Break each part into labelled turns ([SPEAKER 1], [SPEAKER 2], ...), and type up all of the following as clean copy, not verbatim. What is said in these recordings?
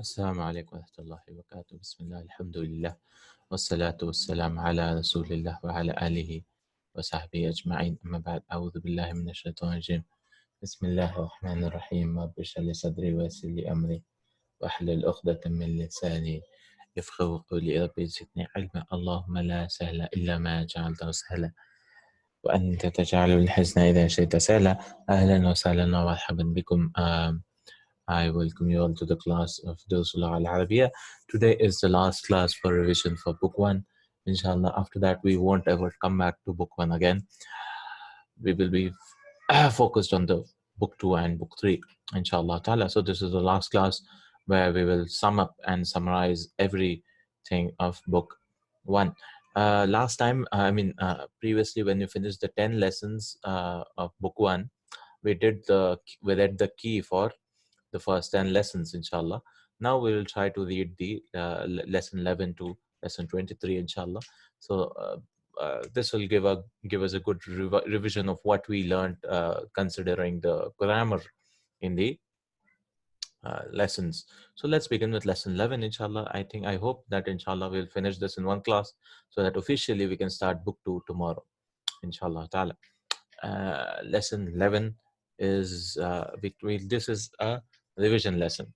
[SPEAKER 1] السلام عليكم ورحمة الله وبركاته. بسم الله الحمد لله والصلاة والسلام على رسول الله وعلى آله وصحبه أجمعين. أما بعد، أعوذ بالله من الشيطان الرجيم. بسم الله الرحمن الرحيم. رب اشرح لي صدري ويسر لي أمري واحلل عقدة من لساني يفقهوا قولي. ربي زدني علما. اللهم لا سهل إلا ما جعلته سهلا وأنت تجعل الحزن إذا شئت سهلا. أهلا وسهلا ومرحبا بكم. I welcome you all to the class of Dursul al-Arabiya. Today is the last class for revision for book 1. Inshallah, after that we won't ever come back to book 1 again. We will be focused on the book 2 and book 3, inshallah ta'ala. So this is the last class where we will sum up and summarize everything of book 1. Last time, previously when we finished the 10 lessons of book 1, we read the key for the first 10 lessons, inshallah. Now we will try to read the lesson 11 to lesson 23, inshallah. So this will give us a good revision of what we learned, considering the grammar in the lessons. So let's begin with lesson 11, inshallah. I hope that inshallah we'll finish this in one class so that officially we can start book 2 tomorrow, inshallah ta'ala. Lesson 11 is this is a revision lesson.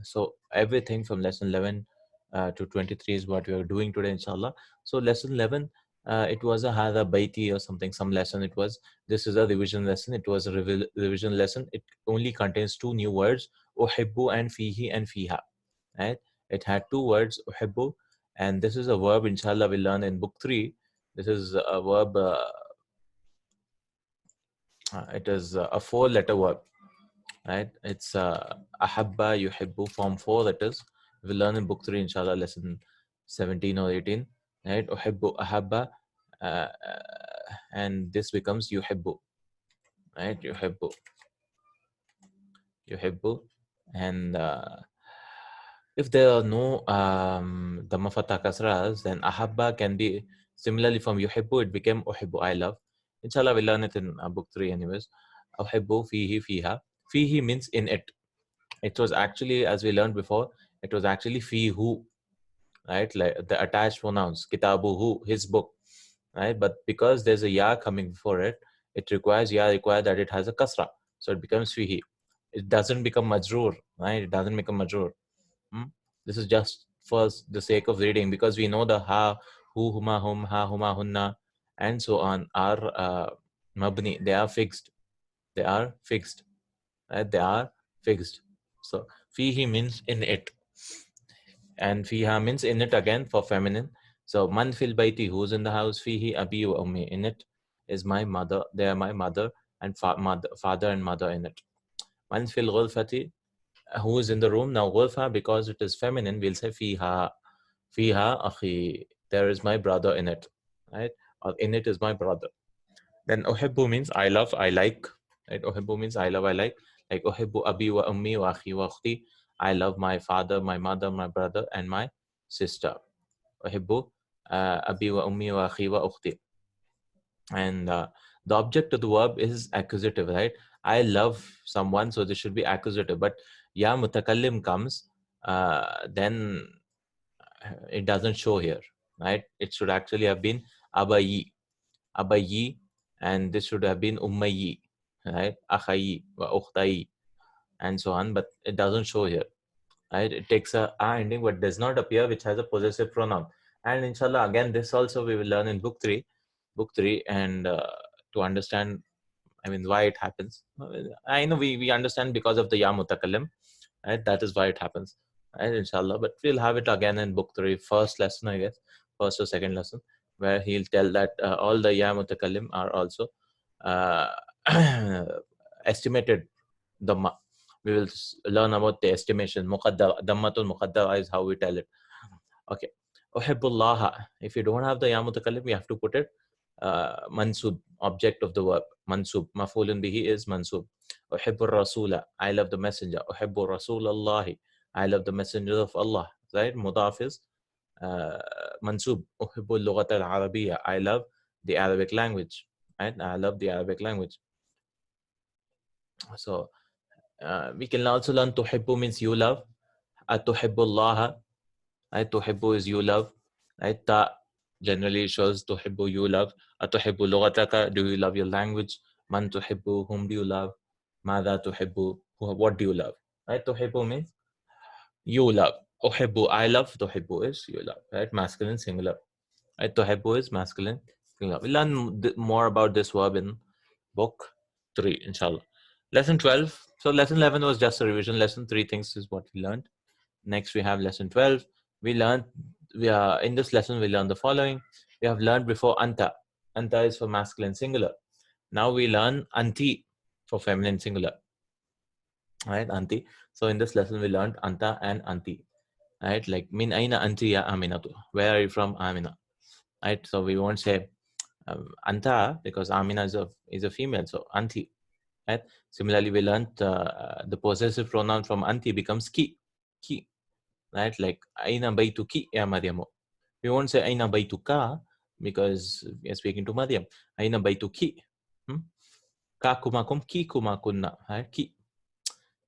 [SPEAKER 1] So everything from lesson 11 to 23 is what we are doing today, inshallah. So lesson 11, it was a hada baiti or something, some lesson it was. This is a revision lesson. It was a revision lesson. It only contains 2 new words, uhibbu and fihi and fiha, right? It had 2 words, uhibbu, and this is a verb, inshallah, we'll learn in book 3. This is a verb, it is a 4-letter verb, right? It's ahabba, yuhibbu, form 4 letters. We'll learn in book 3, inshallah, lesson 17 or 18, right? Uhibbu, ahabba, and this becomes yuhibbu, right? Yuhibbu, and if there are no dhamma fatha kasras, then ahabba can be similarly from yuhibbu, it became uhibbu, I love. Inshallah, we'll learn it in book 3 anyways. Uhibbu, fihi, fiha. Fihi means in it. It was actually, as we learned before, it was actually fihu, right? Like the attached pronouns, kitabuhu, his book, right? But because there's a ya coming before it, it requires that it has a kasra. So it becomes fihi. It doesn't become majroor, right? It doesn't become majroor. This is just for the sake of reading, because we know the ha, hu, huma, hum, ha, huma, hunna, and so on are mabni. They are fixed. They are fixed. Right? They are fixed. So fihi means in it, and fiha means in it again for feminine. So man fil baiti, who's in the house? Fihi abi wa ummi, in it is my mother. They are my mother and father and mother in it. Man fil ghurfati, who is in the room? Now ghurfa, because it is feminine, we'll say fiha akhi, there is my brother in it, right? Or in it is my brother. Then uhibbu means I love, I like, right? Uhibbu means I love, I like uhibbu abi wa ummi wa akhi wa ukhti, I love my father, my mother, my brother, and my sister. Uhibbu abi wa ummi wa akhi wa ukhti. And the object of the verb is accusative, right? I love someone, so this should be accusative. But ya mutakallim comes, then it doesn't show here, right? It should actually have been abayi, and this should have been ummayi, right? Akhayi wa ukhtayi, and so on. But it doesn't show here, right? It takes a ending, but does not appear, which has a possessive pronoun. And inshallah, again, this also we will learn in book 3, and to understand, why it happens. I know we understand because of the ya mutakallim, right? That is why it happens, right? Inshallah, but we'll have it again in book 3, first lesson, I guess, first or second lesson, where he'll tell that all the ya mutakallim are also estimated dhamma. We will learn about the estimation. Dhammatul muqaddara is how we tell it. Okay. Uhibbullaha. If you don't have the ya mutakallim, we have to put it mansub, object of the verb. Mansub. Maf'ulun bihi is mansub. Uhibbur rasula. I love the messenger. Uhibbu rasulallahi. I love the messenger of Allah. Right? Mudaf is mansub. Uhibbul lughat al-arabiyya. I love the Arabic language. Right? I love the Arabic language. So we can also learn tuhibbu means you love. Atuhibbullaha, right? Tuhibbu is you love, right? Ta generally shows tuhibbu, you love. Atuhibbu lughataka, do you love your language? Man tuhibbu, whom do you love? Mada tuhibbu, what do you love? Right? Tuhibbu means you love. Uhibbu, I love. Tuhibbu is you love, right? Masculine singular. Right? Tuhibbu is masculine singular. We'll learn more about this verb in book 3, inshallah. Lesson 12. So lesson 11 was just a revision. Lesson 3 things is what we learned. Next, we have lesson 12. We learned, in this lesson, we learned the following. We have learned before anta. Anta is for masculine singular. Now we learn anti for feminine singular. Right, anti. So in this lesson, we learned anta and anti. Right, like min aina anti ya aminatu. Where are you from, Amina? Right, so we won't say anta because Amina is a female, so anti. Right. Similarly, we learned the possessive pronoun from anti becomes ki. Ki. Right, like aina baytuki ya Maryamu. We won't say aina baytuka because we are speaking to Maryam. Aina baytuki. Ka kumakum ki kumakunna. Right, ki.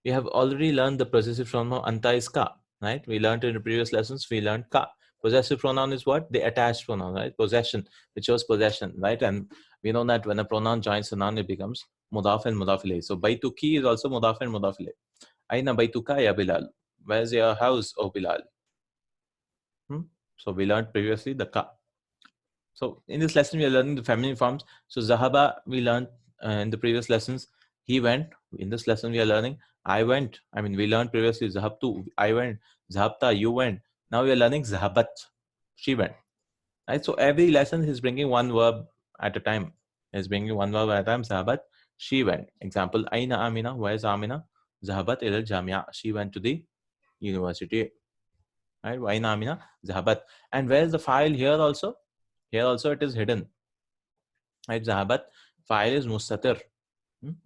[SPEAKER 1] We have already learned the possessive pronoun anta is ka. Right, we learned in the previous lessons. We learned ka. Possessive pronoun is what? The attached pronoun, right? Possession, which was possession, right? And we know that when a pronoun joins a noun, it becomes mudaf and mudaf ilayh. So baytuki is also mudaf and mudaf ilayh. Aina baytuka ya Bilal. Where's your house, O Bilal? So we learned previously the ka. So in this lesson, we are learning the feminine forms. So Zahaba, we learned in the previous lessons. He went. In this lesson, we are learning I went. I mean, we learned previously Zahabtu, I went. Zahabta, you went. Now we are learning Zahabat, she went. Right. So every lesson is bringing one verb at a time. Is bringing one verb at a time. Zahabat, she went. Example: Aina Amina. Where is Amina? Zahabat ilal Jamia. She went to the university. Right. Aina Amina. Zahabat. And where is the file here also? Here also it is hidden. Right, Zahabat. File is mustatir.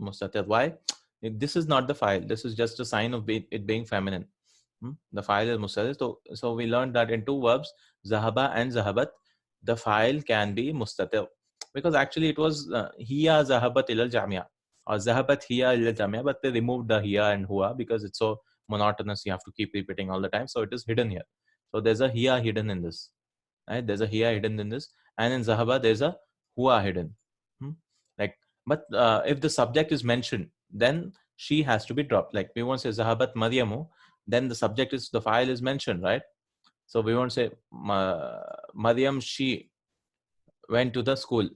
[SPEAKER 1] Mustatir. Why? This is not the file. This is just a sign of it being feminine. The file is mustatir. So we learned that in two verbs, Zahaba and Zahabat, the file can be mustatir. Because actually it was hiya Zahabat ilal jamia or Zahabat hiya ilal jamia, but they removed the hiya and huwa because it's so monotonous. You have to keep repeating all the time. So it is hidden here. So there's a hiya hidden in this. Right? There's a hiya hidden in this, and in Zahaba there's a huwa hidden. Like, but if the subject is mentioned, then she has to be dropped. Like we won't say Zahabat Maryamu, then the subject is the file is mentioned, right? So we won't say Maryam, she went to the school,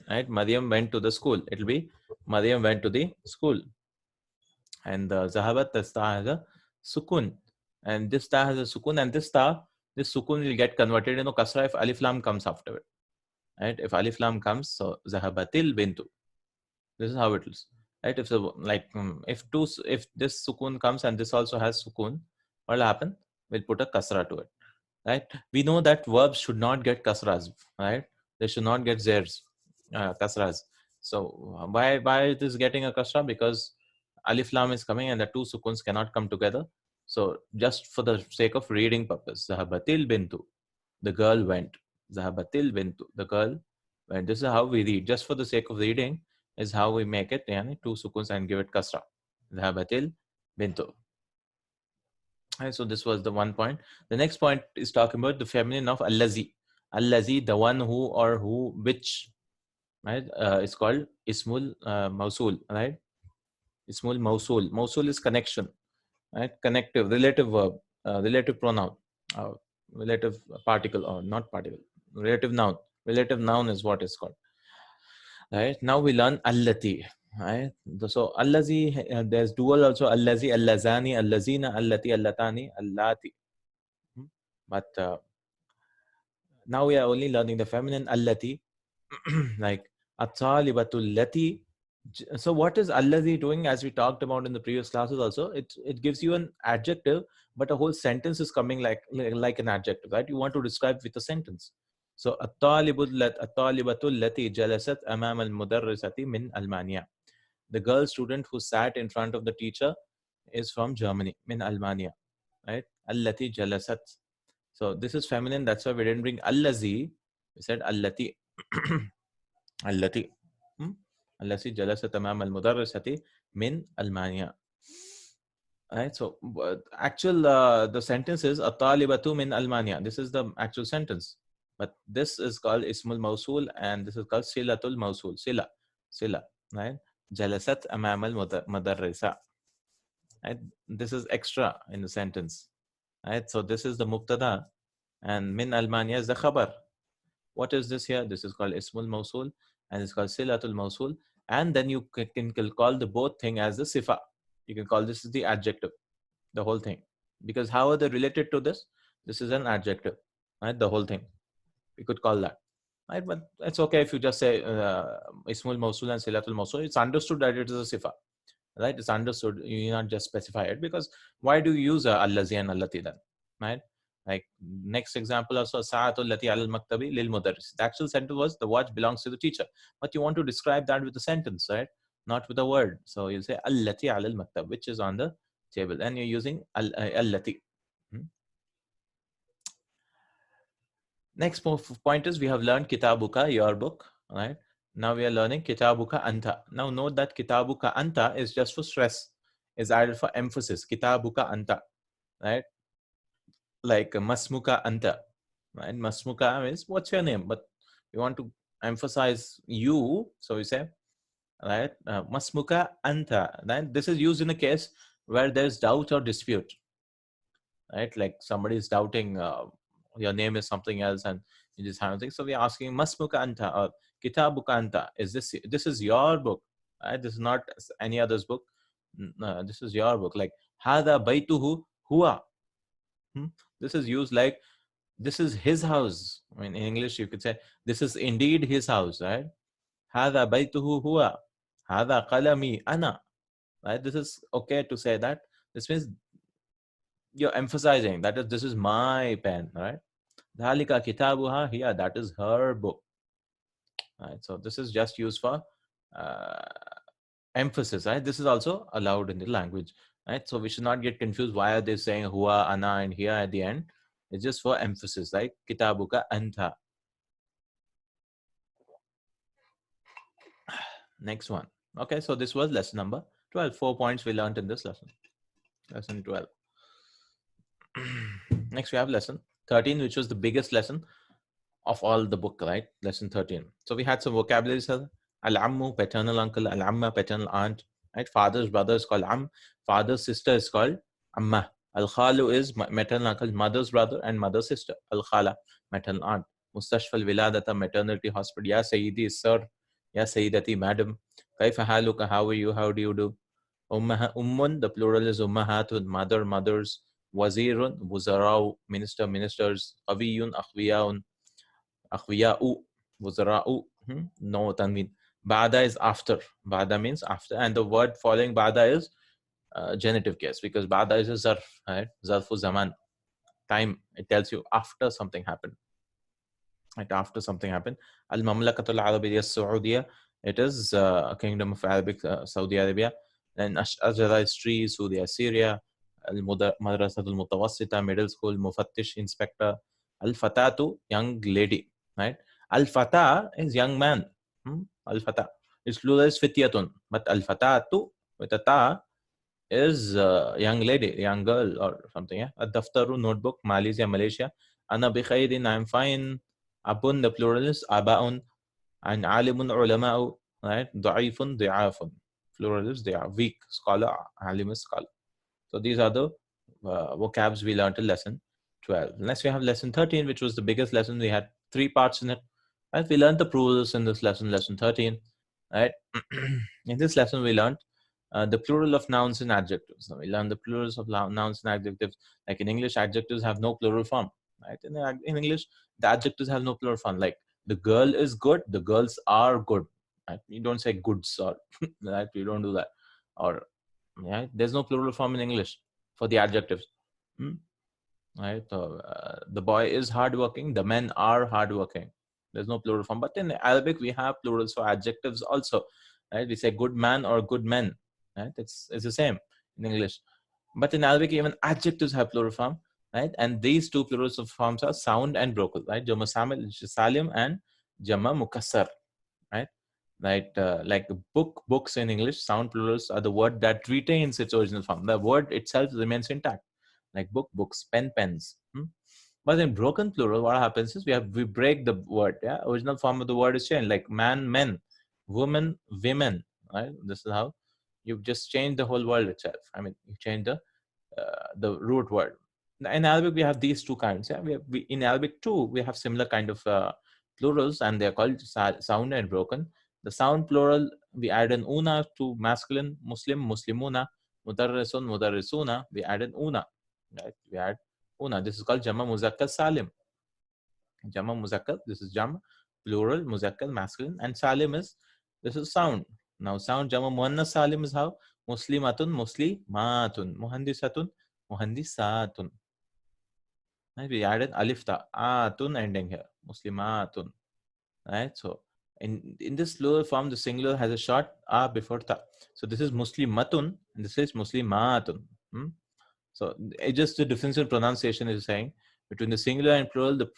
[SPEAKER 1] right? Maryam went to the school. It'll be Maryam went to the school. And Zahabat, the ta has a sukun, and this ta has a sukun, and this sukun will get converted into kasra if alif lam comes after it. Right? If alif lam comes, so zahabatil bintu. This is how it is. Right? If so, like if this sukun comes and this also has sukun, what will happen? We'll put a kasra to it. Right? We know that verbs should not get kasras. Right? They should not get zers, kasras. So why it is getting a kasra? Because alif lam is coming and the two sukuns cannot come together. So just for the sake of reading purpose, zahabatil bintu, the girl went. Zahabatil bintu, the girl went. This is how we read. Just for the sake of reading is how we make it. Yani, two sukuns and give it kasra. Zahabatil bintu. Right, so this was the one point. The next point is talking about the feminine of allazi. Allazi, the one who or who, which. Right, it's called ismul mausul. Right, ismul mausul. Mausul is connection. Right, connective, relative verb, relative pronoun, uh, relative particle or not particle, relative noun. Relative noun is what is called. Right, now we learn allati. Right, so allazi, there's dual also, allazi, allazani, allazina, allati, allatani, allati. But now we are only learning the feminine allati. Like at-talibatul lati. So what is allazi doing? As we talked about in the previous classes also, it gives you an adjective, but a whole sentence is coming like an adjective, right? You want to describe with a sentence. So at-talibatul lati jalasat amam al-mudarrisati min Almania. The girl student who sat in front of the teacher is from Germany, min Almania, right? Allati jalasat. So this is feminine. That's why we didn't bring allazi. We said allati. allati. التي جلست أمام المدرسة من ألمانيا. Right. So actual the sentence is at-talibatu min Almania. This is the actual sentence, but this is called ismul mawsul, and this is called silatul mawsul. Sila. Right. Jalasat amam al-mudarrisa. Right. This is extra in the sentence. Right. So this is the mubtada, and min Almania is the khabar. What is this here? This is called ismul mawsul, and it's called silatul mawsul. And then you can call the both thing as the sifa. You can call this the adjective, the whole thing, because how are they related to this? This is an adjective, right? The whole thing, we could call that, right? But it's okay if you just say ismul mawsul and silatul mawsul. It's understood that it is a sifa, right? It's understood. You not just specify it, because why do you use allazi and allati then, right? Like next example also, sa'atul lati al maktabi lil mudarris. The actual sentence was the watch belongs to the teacher, but you want to describe that with a sentence, right? Not with a word. So you say allati al maktab, which is on the table, and you're using allati. Next point is we have learned kitabuka, your book, right? Now we are learning kitabuka anta. Now note that kitabuka anta is just for stress, is added for emphasis. Kitabuka anta, right? Like masmuka anta, right? Masmuka means what's your name, but you want to emphasize you, so you say, right? Masmuka anta. Then this is used in a case where there's doubt or dispute, right? Like somebody is doubting your name is something else, and you just have things. So we're asking masmuka anta or kitabuka anta. Is this is your book, right? This is not any other's book. This is your book. Like hada baituhu huwa. This is used like this is his house. I mean, in English you could say this is indeed his house, right? Hada baituhu huwa. Hada qalami ana. Right? This is okay to say that. This means you're emphasizing that is this is my pen, right? Dhalika kitabuha here, that is her book. Right? So this is just used for uh, emphasis, right? This is also allowed in the language, right? So we should not get confused. Why are they saying huwa, ana, and here at the end? It's just for emphasis, like kitabuka anta. Next one. Okay, so this was lesson number 12. 4 points we learned in this lesson. Lesson 12. Next we have lesson 13, which was the biggest lesson of all the book, right? Lesson 13. So we had some vocabularies here. Al-ammu, paternal uncle. Al-amma, paternal aunt. Right? Father's brother is called am. Father's sister is called amma. Al-khalu is maternal uncle, mother's brother and mother's sister. Al-khala, maternal aunt. Mustashfa al-wiladata, maternity hospital. Ya Sayyidi, sir. Ya Sayyidati, madam. Kaifa haluka, how are you? How do you do? Ummun, the plural is ummahatun, mother, mothers. Wazirun, wuzarau, minister, ministers. Awiyun, akhwiyaun, akhwiya'u, wuzara'u, no tanween. Ba'da is after. Ba'da means after. And the word following Ba'da is genitive case, because Ba'da is a zarf, right? Zarfu zaman. Time. It tells you after something happened. Right, after something happened. Al-Mamlakatul Arabiya Saudiya. It is a kingdom of Arabic Saudi Arabia. Then Ashjara is tree, Sudia, Syria. Madrasatul Mutawassita, middle school. Mufattish, inspector. Al-Fatatu, young lady. Right? Al-Fata is young man. Al-Fata. Its plural is Fityatun. But Al-Fatatu with a ta is young lady, young girl or something. Yeah. Ad-Daftaru, notebook. Malaysia, Malaysia. Ana bi khairin, I'm fine. Abun, the plural is abaun. And alimun, ulama'u. Right? Da'ifun, di'afun. Plural is they are weak. Scholar, alim is scholar. So these are the vocabs we learned in lesson 12. Next we have lesson 13, which was the biggest lesson. We had 3 parts in it. Right? We learned the plurals in this lesson, lesson 13. Right? In this lesson, we learned the plural of nouns and adjectives. So we learned the plurals of nouns and adjectives. Like in English, adjectives have no plural form. Right? In English, the adjectives have no plural form. Like the girl is good, the girls are good. Right? You don't say goods or right? You don't do that. Or yeah, there's no plural form in English for the adjectives. Right? So, the boy is hardworking, the men are hardworking. There's no plural form. But in Arabic, we have plurals for adjectives also. Right? We say good man or good men. Right? It's the same in English. But in Arabic, even adjectives have plural form. Right? And these 2 plurals of forms are sound and vocal. Right? Jamma salim and jamma mukassar. Right? right? Like book, books in English, sound plurals are the word that retains its original form. The word itself remains intact, like book, books, pen, pens. But in broken plural, what happens is we break the word. Yeah, original form of the word is changed, like man, men, woman, women. Right? This is how you've just changed the whole world itself. I mean, you change the root word. In Arabic, we have these two kinds. Yeah, in Arabic too, we have similar kind of plurals, and they're called sound and broken. The sound plural, we add an una to masculine, Muslim, Muslimuna, mudarrisun, mudarrisuna. We add an una, right? We add una. This is called Jama Muzakkar Salim. Jama Muzakkar, this is Jama, plural, Muzakkar, masculine, and Salim is, this is sound. Now, sound Jama Muannas Salim is how? Muslimatun, Muslimatun, Muhandisatun, Muhandisatun. Right? We added alif ta, atun ending here, Muslimatun. Right? So, in this plural form, the singular has a short a before ta. So, this is Muslimatun, and this is Muslimatun. So it's just the difference in pronunciation is saying between the singular and plural, the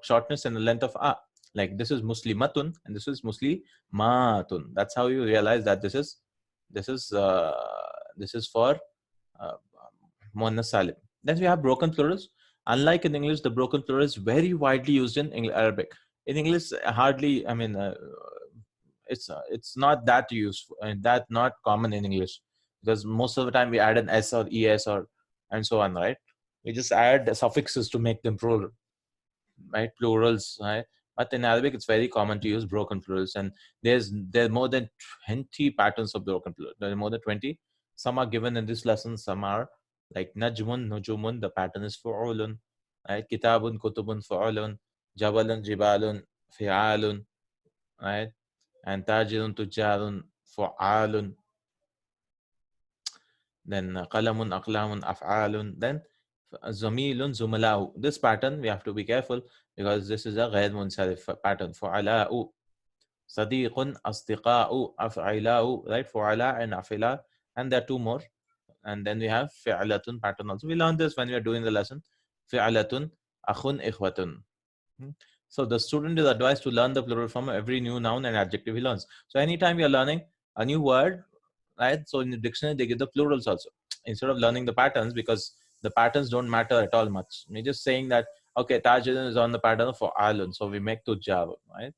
[SPEAKER 1] shortness and the length of a. Like this is muslimatun and this is muslimatun. That's how you realize that this is for muannas salim. Then we have broken plurals. Unlike in English, the broken plural is very widely used in Arabic. In English, hardly. I mean, it's not that useful and that not common in English, because most of the time we add an s or es or and so on, right? We just add suffixes to make them plural, right? Plurals, right? But in Arabic, it's very common to use broken plurals, and there are more than 20 patterns of broken plural. There are more than 20. Some are given in this lesson. Some are like najmun, nujumun. The pattern is fu'ulun, right? Kitabun, kutubun, fu'ulun. Jabalun, jibalun, fi'alun, right? And tajirun, tujarun, fu'alun. Then qalamun, aqlamun, af'alun. Then zamilun, zumala'u. This pattern we have to be careful because this is a ghair munsarif pattern. Fu'ala'u. Sadiqun, asdiqa'u, af'ila'u. Right? Fu'ala and af'ila. And there are two more. And then we have fi'alatun pattern also. We learned this when we are doing the lesson. Fi'alatun, akhun, ikhwatun. So the student is advised to learn the plural form of every new noun and adjective he learns. So anytime you are learning a new word, right? So in the dictionary they give the plurals also instead of learning the patterns, because the patterns don't matter at all much. We're just saying that okay, Tajidun is on the pattern for Alun, so we make Tujjar, right?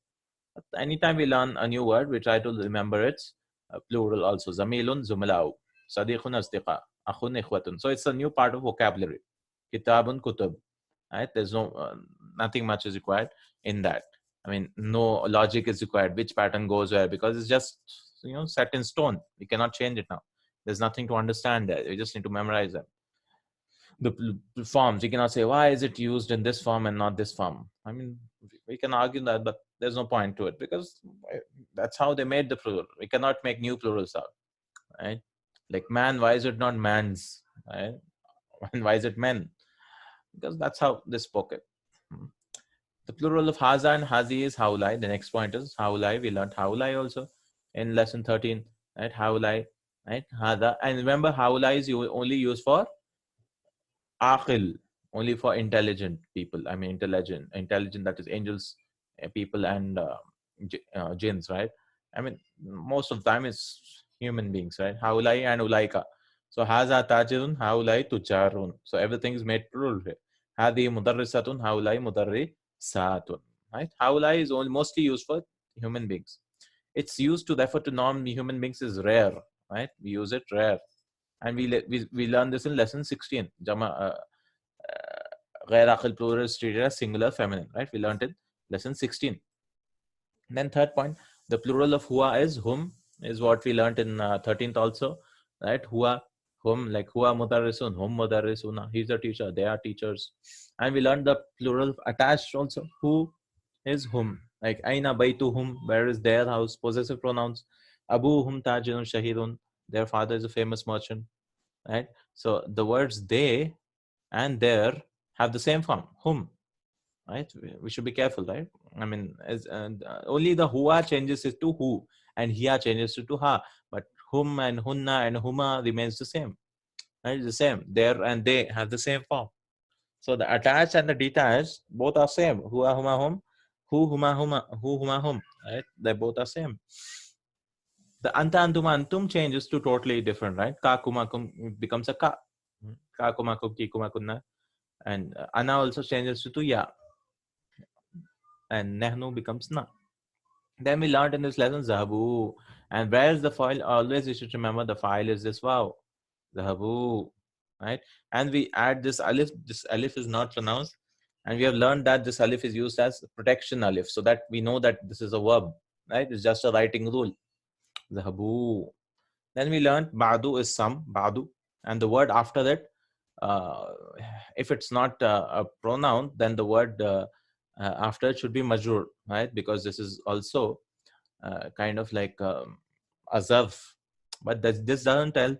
[SPEAKER 1] But anytime we learn a new word, we try to remember its plural also. Zamilun, Zumalau, Sadiqun, Asdiqa, Akhun, Ikhwatun. So it's a new part of vocabulary. Kitabun, Kutub. Right? There's nothing much is required in that. I mean, no logic is required. Which pattern goes where, because it's just set in stone. We cannot change it now. There's nothing to understand there. We just need to memorize them. The forms, you cannot say why is it used in this form and not this form. I mean, we can argue that, but there's no point to it because that's how they made the plural. We cannot make new plurals out, right? Like man, why is it not man's, right? And why is it men? Because that's how they spoke it. The plural of haza and hazi is haulai. The next point is haulai. We learned haulai also in lesson 13, right? Haulai, right? Hada. And remember, haulai is only used for aqil, only for intelligent people. I mean, intelligent, that is angels, people, and jinns, right? I mean, most of the time it's human beings, right? Haulai and ulaika. So haza tajirun, haulai tujarun. So everything is made plural here. Hadi mudarrisatun, haulai mudarrisatun. Right? Haulai is only mostly used for human beings. It's used to refer to non-human beings is rare, right? We use it rare. And we learned this in lesson 16. Jama ghair aqil plural is treated as singular feminine, right? We learned in lesson 16. And then third point, the plural of huwa is whom, is what we learned in 13th also, right? Huwa, whom, like huwa mudarrisun, hum mudarrisuna. He's a teacher, they are teachers. And we learned the plural of attached also. Who is whom, like aina baytuhum, where is their house? Possessive pronouns. Abuhum tajirun shahidun, their father is a famous merchant, right? So the words they and their have the same form, whom, right? We should be careful, right? I mean, only the huwa changes it to who, and hiya changes it to ha, but hum and hunna and huma remains the same, right? The same. There and they have the same form. So the attached and the detached both are same. Huwa huma hum, hu huma huma, hu huma hum, right? They both are same. The anta, antuma, antum changes to totally different, right? Ka, kuma, kum becomes a ka. Ka, kuma, kum, ki, kuma, kunna. And ana also changes to ya. And nehnu becomes na. Then we learned in this lesson zahabu. And where is the file? Always you should remember the file is this wow. Zahabu. Right? And we add this alif. This alif is not pronounced. And we have learned that this alif is used as protection alif. So that we know that this is a verb. Right? It's just a writing rule. Zahabu. Then we learned ba'du is some, ba'du. And the word after that, uh, if it's not a pronoun, then the word after it should be majrur, right? Because this is also kind of like a zarf. But this doesn't tell,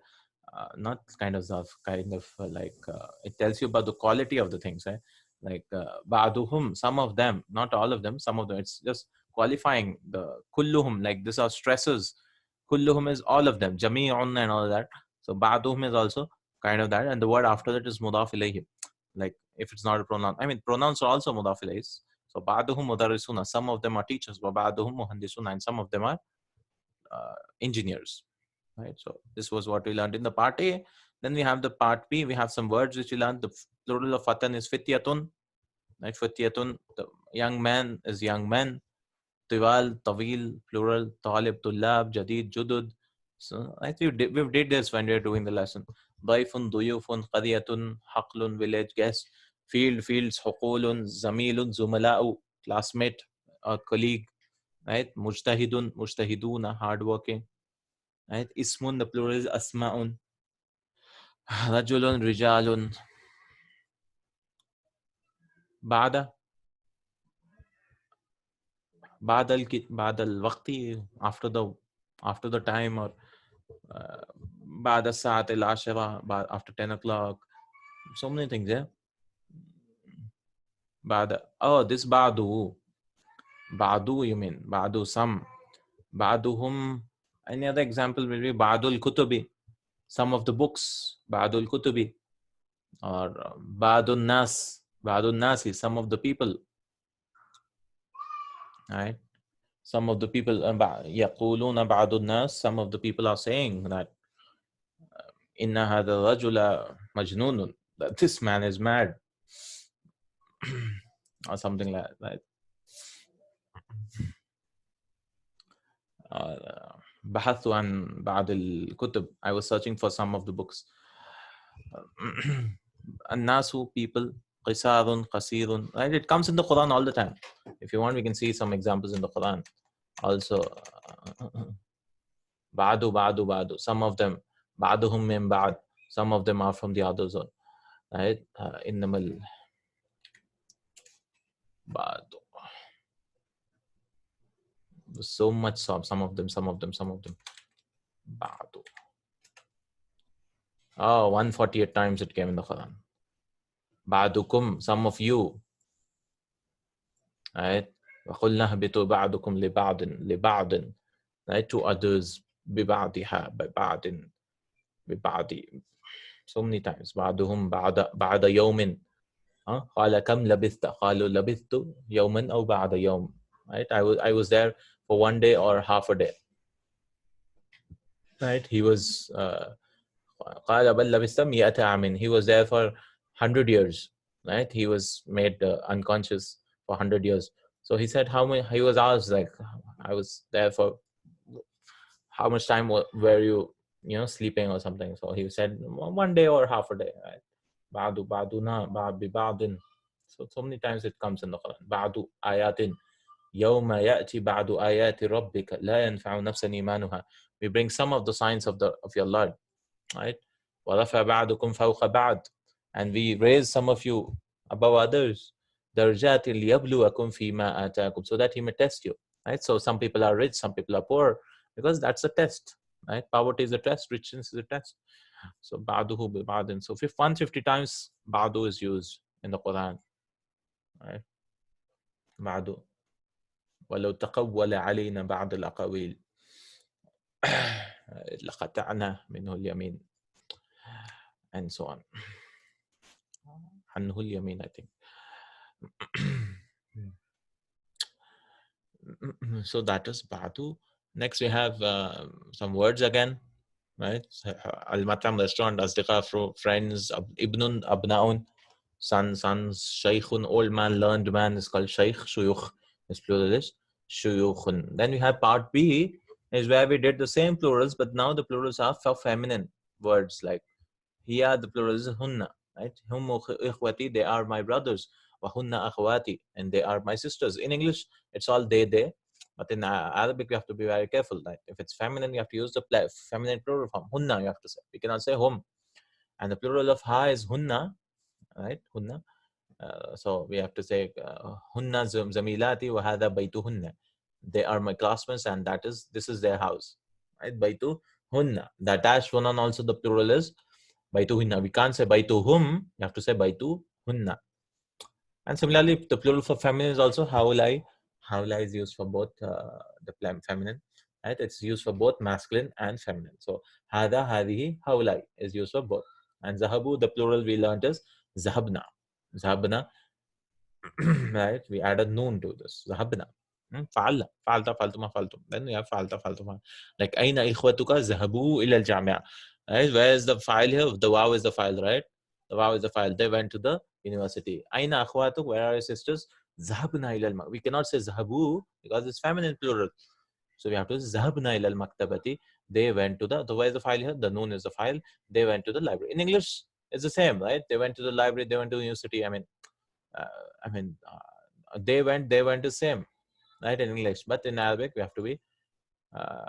[SPEAKER 1] not kind of zarf, kind of like it tells you about the quality of the things, right? Like ba'duhum, some of them, not all of them, some of them. It's just qualifying the kulluhum, like these are stresses. Kulluhum is all of them, jami'un and all that. So ba'duhum is also kind of that, and the word after that is mudaf ilayhi. Like if it's not a pronoun, I mean pronouns are also mudaf ilayhi. So ba'duhum mudarrisuna, some of them are teachers, wa ba'duhum muhandisuna, and some of them are engineers. Right. So this was what we learned in the part A. Then we have the part B. We have some words which we learned. The plural of fatan is fityatun. Right. Fityatun, the young man is young men. Tiwal, tawil, plural. Talib, tullab, jadid, judud. So I think we did this when we were doing the lesson. Daifun, duyufun, qadiyatun, haqlun, village, guest. Field, fields, huqulun, zamilun, zumala'u, classmate, colleague. Right. Mujtahidun, mujtahiduna, hardworking. Right. Ismun, the plural is asma'un. رجل رجال بعد بعد الوقت, after the time, or بعد الساعة العاشرة, after 10 o'clock. So many things, yeah. This بعده you mean بعده some. بعدهم, any other example will be بعد الكتب, some of the books. بعد الكتب, or بعد الناس, بعد الناس, some of the people. Right. Some of the people, يقولون بعض الناس, some of the people are saying that إن هذا الرجل مجنون, that this man is mad, or something like that. بحثت عن بعض الكتب, I was searching for some of the books. الناس, people. قصار قصير, right? It comes in the Quran all the time. If you want, we can see some examples in the Quran also. Badu, some of them. Baduhum min ba'd, some of them are from the others. Right? Innamal badu. So much, some of them. Badu. 148 times it came in the Quran. Badukum, some of you. Right? وَقُلْنَا هَبِطُوا بَعْضُكُمْ لِبَعْضٍ. Right? To others. بِبَعْضِهَا, بِبَعْضٍ, بِبَعْضِ. So many times. بعضهم بعد يوم. قال كم لبثت, قالوا لبثت يوما أو بعد يوم. Right? I was there for one day or half a day. Right? He was قال بل لبثت 100 عام. He was there for 100 years. Right? He was made unconscious for 100 years. So he said how many. He was asked, like, I was there for how much time were you sleeping or something. So he said one day or half a day. Right? بعد بعدنا بعد ببعض. So many times it comes in the Quran. بعد آيات يوم يأتي بعد آيات ربك لا ينفع نفسا إيمانها. We bring some of the signs of your Lord, right? ورفع بعضكم فوق بعض, and we raise some of you above others. درجات ليبلوكم فيما آتاكم, so that He may test you, right? So some people are rich, some people are poor, because that's a test, right? Poverty is a test, richness is a test. So ba'duhu bi ba'din. So 150 times ba'du is used in the Quran, right? Ba'du. وَلَوْ تَقَوَّلَ عَلَيْنَا بَعْضَ الْأَقَاوِيلِ لَقَطَعْنَا مِنْهُ الْيَمِينَ, and so on. عَنْهُ الْيَمِينَ, I think. So that is ba'du. Next, we have some words again, right? Al-Matam, restaurant, asdiqa, friends, ibnun, abnaun, sons, shaykhun, old man, learned man is called shaykh, shuyukh is pluralish, shuyukhun. Then we have part B, is where we did the same plurals, but now the plurals are for feminine words like here the plural is hunna, right? Hum ikhwati, they are my brothers. Wa hunna akhwati, and they are my sisters. In English, it's all they. But in Arabic, you have to be very careful. Right? If it's feminine, you have to use the feminine plural form. Hunna, you have to say. We cannot say hum. And the plural of ha is hunna, right? Hunna. So we have to say hunna zamilati wa hadha baytuhunna. They are my classmates, and this is their house. Right? Baytu hunna. The attached pronoun also the plural is Baituhinna. We can't say baituhum. You have to say baituhunna. And similarly, the plural for feminine is also haulai. Haulai is used for both the feminine. Right? It's used for both masculine and feminine. So hada, hadihi, haulai is used for both. And zahabu, the plural we learned is zahabna. Zahabna, right? We added noon to this. Zahabna. فعلنا فعلت فعلتما فعلتم. Then we have فعلت فعلتما. Like أين إخوتك ذهبوا إلى الجامعة. Right? Where is the file here? The wow is the file, right? The wow is the file. They went to the university. أين أخواتك? Where are your sisters? ذهبنا إلى We cannot say ذهبوا because it's feminine plural. So we have to say ذهبنا إلى المكتبة. They went to the where is the file here? The noon is the file. They went to the library. In English, it's the same, right? They went to the library. They went to the university. Uh, I mean, they went the same, right, in English. But in Arabic, we have to be uh,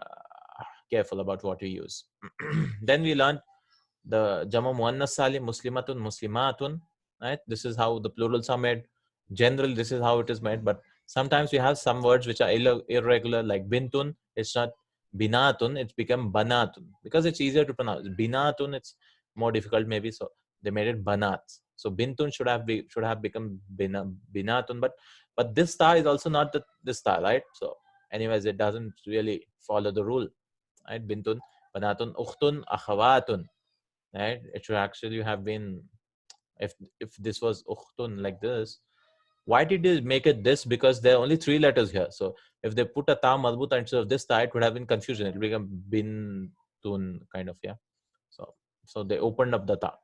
[SPEAKER 1] careful about what we use. Then we learned the Jama Muannas Salim, Muslimatun, Muslimatun, right? This is how the plurals are made. Generally, this is how it is made. But sometimes we have some words which are irregular, like bintun. It's not binatun, it's become banatun because it's easier to pronounce. Binatun, it's more difficult maybe. So they made it banat. So bintun should have become binatun, but this star is also not this star, right? So anyways, it doesn't really follow the rule, right? Bintun, banatun, ukhtun, akhawatun, right? It should actually have been, if this was ukhtun like this. Why did they make it this? Because there are only 3 letters here. So if they put a ta madbuta instead of this ta, it would have been confusion. It would become bin tun kind of, yeah. So they opened up the ta.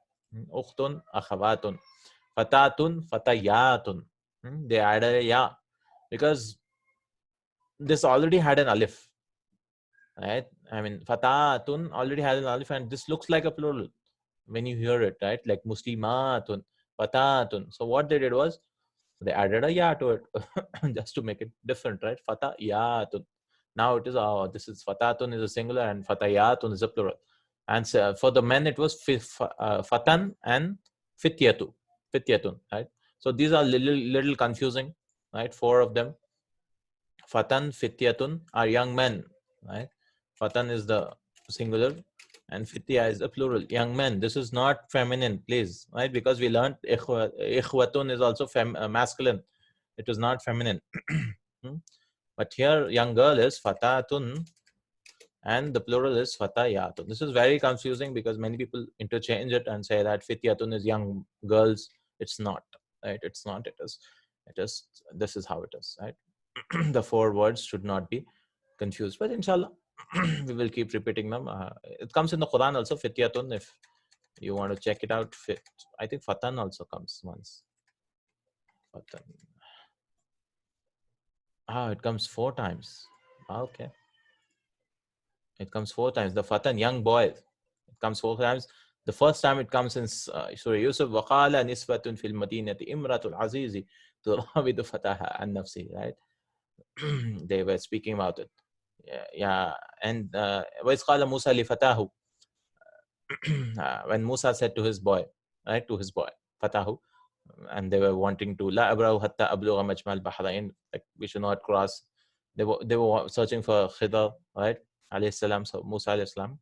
[SPEAKER 1] Ukhtun, akhawatun, fatatun, fatayatun. They added a ya because this already had an alif, right? I mean, fatatun already has an alif, and this looks like a plural when you hear it, right? Like muslimatun, fatatun. So what they did was they added a ya to it just to make it different, right? Fatayatun. Now it is this is fatatun is a singular and fatayatun is a plural. And so for the men it was fatan and fityatu, fityatun, right? So these are little confusing, right? 4 of them. Fatan, fityatun are young men, right? Fatan is the singular and fitya is the plural, young men. This is not feminine, please, right? Because we learned ikhwatun is also masculine. It is not feminine. But here, young girl is fatatun and the plural is fatayatun. This is very confusing because many people interchange it and say that fityatun is young girls. It's not, right? It's not. It is. This is how it is, right? The 4 words should not be confused. But inshallah, we will keep repeating them. It comes in the Quran also, fityatun. If you want to check it out, I think fatan also comes once. Fatan. It comes 4 times. Okay. It comes 4 times. The fatan, young boy, it comes 4 times. The first time it comes in Surah Yusuf, وَقَالَ نِسْوَةٌ فِي الْمَدِينَةِ إِمْرَةُ الْعَزِيزِ تُرَاوِدُ فَتَاهَا عَنْ نَفْسِهِ, right? They were speaking about it. Yeah. And وَإِذْ قَالَ مُوسَى لِفَتَاهُ when Musa said to his boy, right, to his boy, Fatahu, and they were wanting to, La abrahu hatta ablugha majmal bahrain, like we should not cross. They were searching for Khidr, right, alayhi salam. So Musa alayhi salam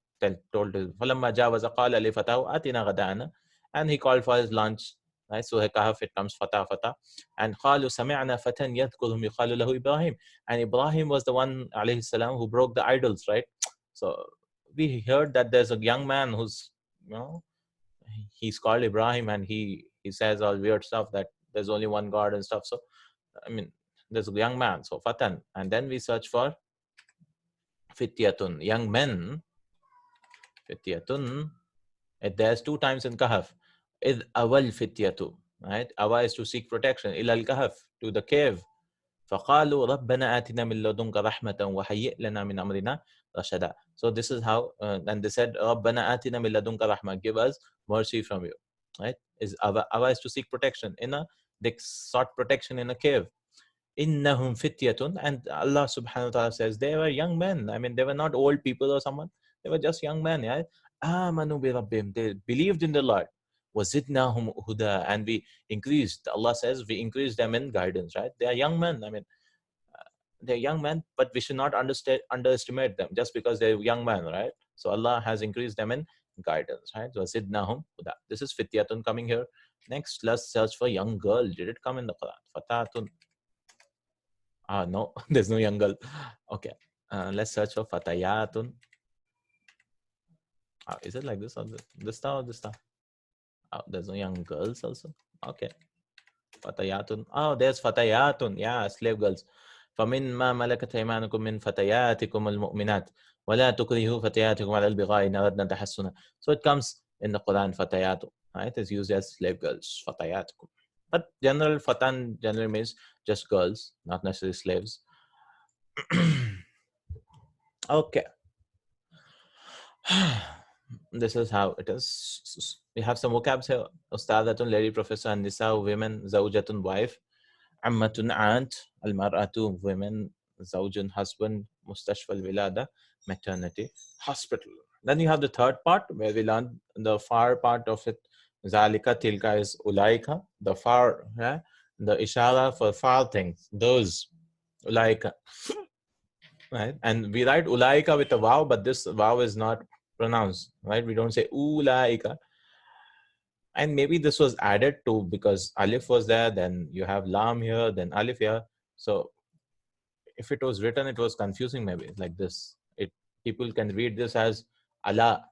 [SPEAKER 1] told him, فَلَمَّا جَاوَزَ قَالَ لِفَتَاهُ آتِنَا غَدَاءَنَا, and he called for his lunch, right? So Kahf, it comes Fatah. And قَالُوا سَمِعْنَا فَتًى يَذْكُرُهُمْ يُقَالُ لَهُ Ibrahim. And Ibrahim was the one, alayhi salam, who broke the idols, right? So we heard that there's a young man who's, you know, he's called Ibrahim, and he says all weird stuff that there's only one God and stuff. So I mean, there's a young man, so Fatan. And then we search for fityatun, young men. Fityatun. There's 2 times in Kahf. Id awal fityatu. Right? Awa is to seek protection. Ila al-Kahf, to the cave. فقالوا ربنا آتنا من لدنك رحمة وهيئ لنا من أمرنا رشدا. So this is how, and they said, ربنا آتنا من لدنك رحمة, give us mercy from you. Right? Is Awa is to seek protection. They sought protection in a cave. Innahum fityatun, and Allah subhanahu wa ta'ala says they were young men. I mean, they were not old people or someone. They were just young men. Yeah? Amanu bi rabbihim. They believed in the Lord. Wazidnahum huda, and we increased. Allah says we increased them in guidance. Right? They are young men. I mean, they're young men, but we should not underestimate them just because they're young men. Right? So Allah has increased them in guidance. Right? Wazidnahum huda. This is fityatun coming here. Next, let's search for young girl. Did it come in the Quran? Fatatun. No, there's no young girl. Okay, let's search for fatayatun. Is it like this or this star or this star? There's no young girls also. Okay, fatayatun. There's fatayatun. Yeah, slave girls. فمما ملكت أيمانكم من فتياتكم المؤمنات ولا تكرهوا فتياتكم على البغاء إن أردنا تحسنا. So it comes in the Quran, fatayatu. Right? It's used as slave girls, fatayatukum. But fatan generally means just girls, not necessarily slaves. Okay. This is how it is. We have some vocabs here. Ustadatun, lady professor, and nisa, women, zawjatun, wife, ammatun, aunt, al-mar'atu, women, zawjun, husband, mustashfal wilada, maternity, hospital. Then you have the third part where we learn the far part of it. Zalika, tilka is ulaika, the far, yeah? The ishara for far things, those, ulaika. Right? And we write ulaika with a vav, but this vav is not pronounced, right? We don't say ulaika. And maybe this was added to because alif was there, then you have lam here, then alif here. So if it was written, it was confusing maybe like this. People can read this as ala,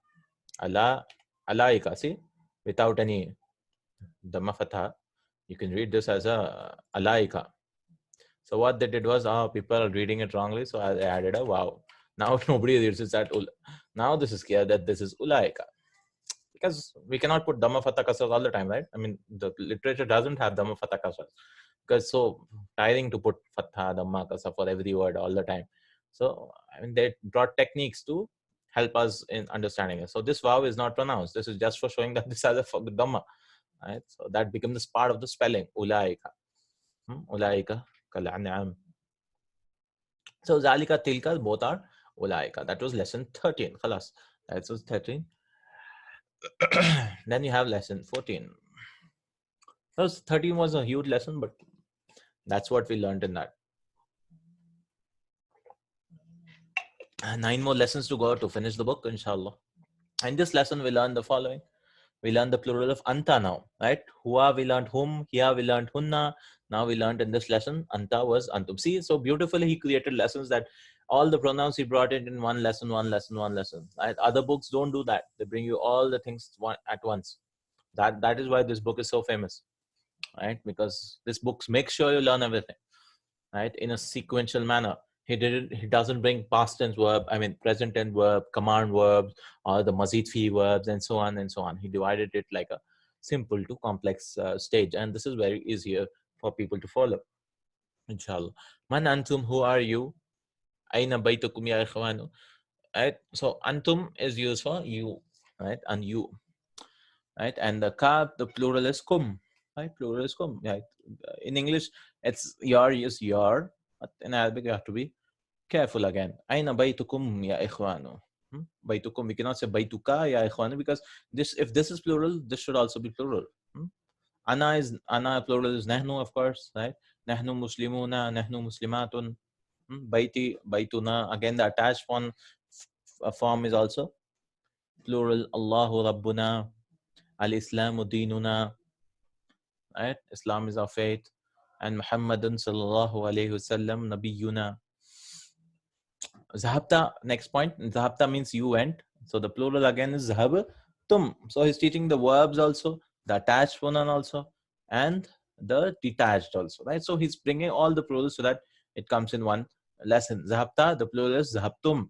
[SPEAKER 1] alaika. See, without any dhamma fatha, you can read this as a alaika. So what they did was, people are reading it wrongly, so I added a wow. Now nobody reads it at now this is clear that this is ulaika. Because we cannot put dhamma fatha kasras all the time, right? I mean, the literature doesn't have dhamma fatha kasras because it's so tiring to put fatha, dhamma, kasra for every word all the time. So I mean, they brought techniques to help us in understanding it. So this vav is not pronounced. This is just for showing that this has a dhamma, right? So that becomes part of the spelling, ulaika. Ulaika kal an'am. So zalika, tilka, both are ulaika. That was lesson 13. Khalas. That was 13. Then you have lesson 14. So 13 was a huge lesson, but that's what we learned in that. 9 more lessons to go to finish the book, inshallah. In this lesson, we learned the following. We learned the plural of anta now, right? Hua, we learned whom. Here, we learned hunna. Now we learned in this lesson, anta was antum. See, so beautifully he created lessons that all the pronouns he brought it in one lesson. Right? Other books don't do that. They bring you all the things at once. That is why this book is so famous, right? Because this book makes sure you learn everything, right? In a sequential manner. He doesn't bring past tense verb, I mean present tense verb, command verbs, or the mazid fi verbs, and so on and so on. He divided it like a simple to complex stage, and this is very easier for people to follow, inshallah. Man antum, who are you? Aina baytukum ya ikhwanu. Right? So antum is used for you, right? And you, right? And the ka, the plural is kum, right? Plural is kum, right? In English, it's your is your, but in Arabic you have to be careful again. Aina baytukum ya ikhwanu. Baytukum, we cannot say baytuka ya ikhwanu because if this is plural, this should also be plural. Ana plural is nahnu, of course, right? Nahnu muslimuna, nahnu muslimatun. Baiti, baituna. Again, the attached form is also plural. Allahu rabbuna, al-islamu dinuna. Right? Islam is our faith, and Muhammadun sallallahu alayhi wasallam nabiyuna. Zahabta, next point. Zahabta means you went. So the plural again is zahab tum. So he's teaching the verbs also, the attached pronoun also, and the detached also, right? So he's bringing all the plurals so that it comes in one lesson. Zahabta, the plural is zahabtum.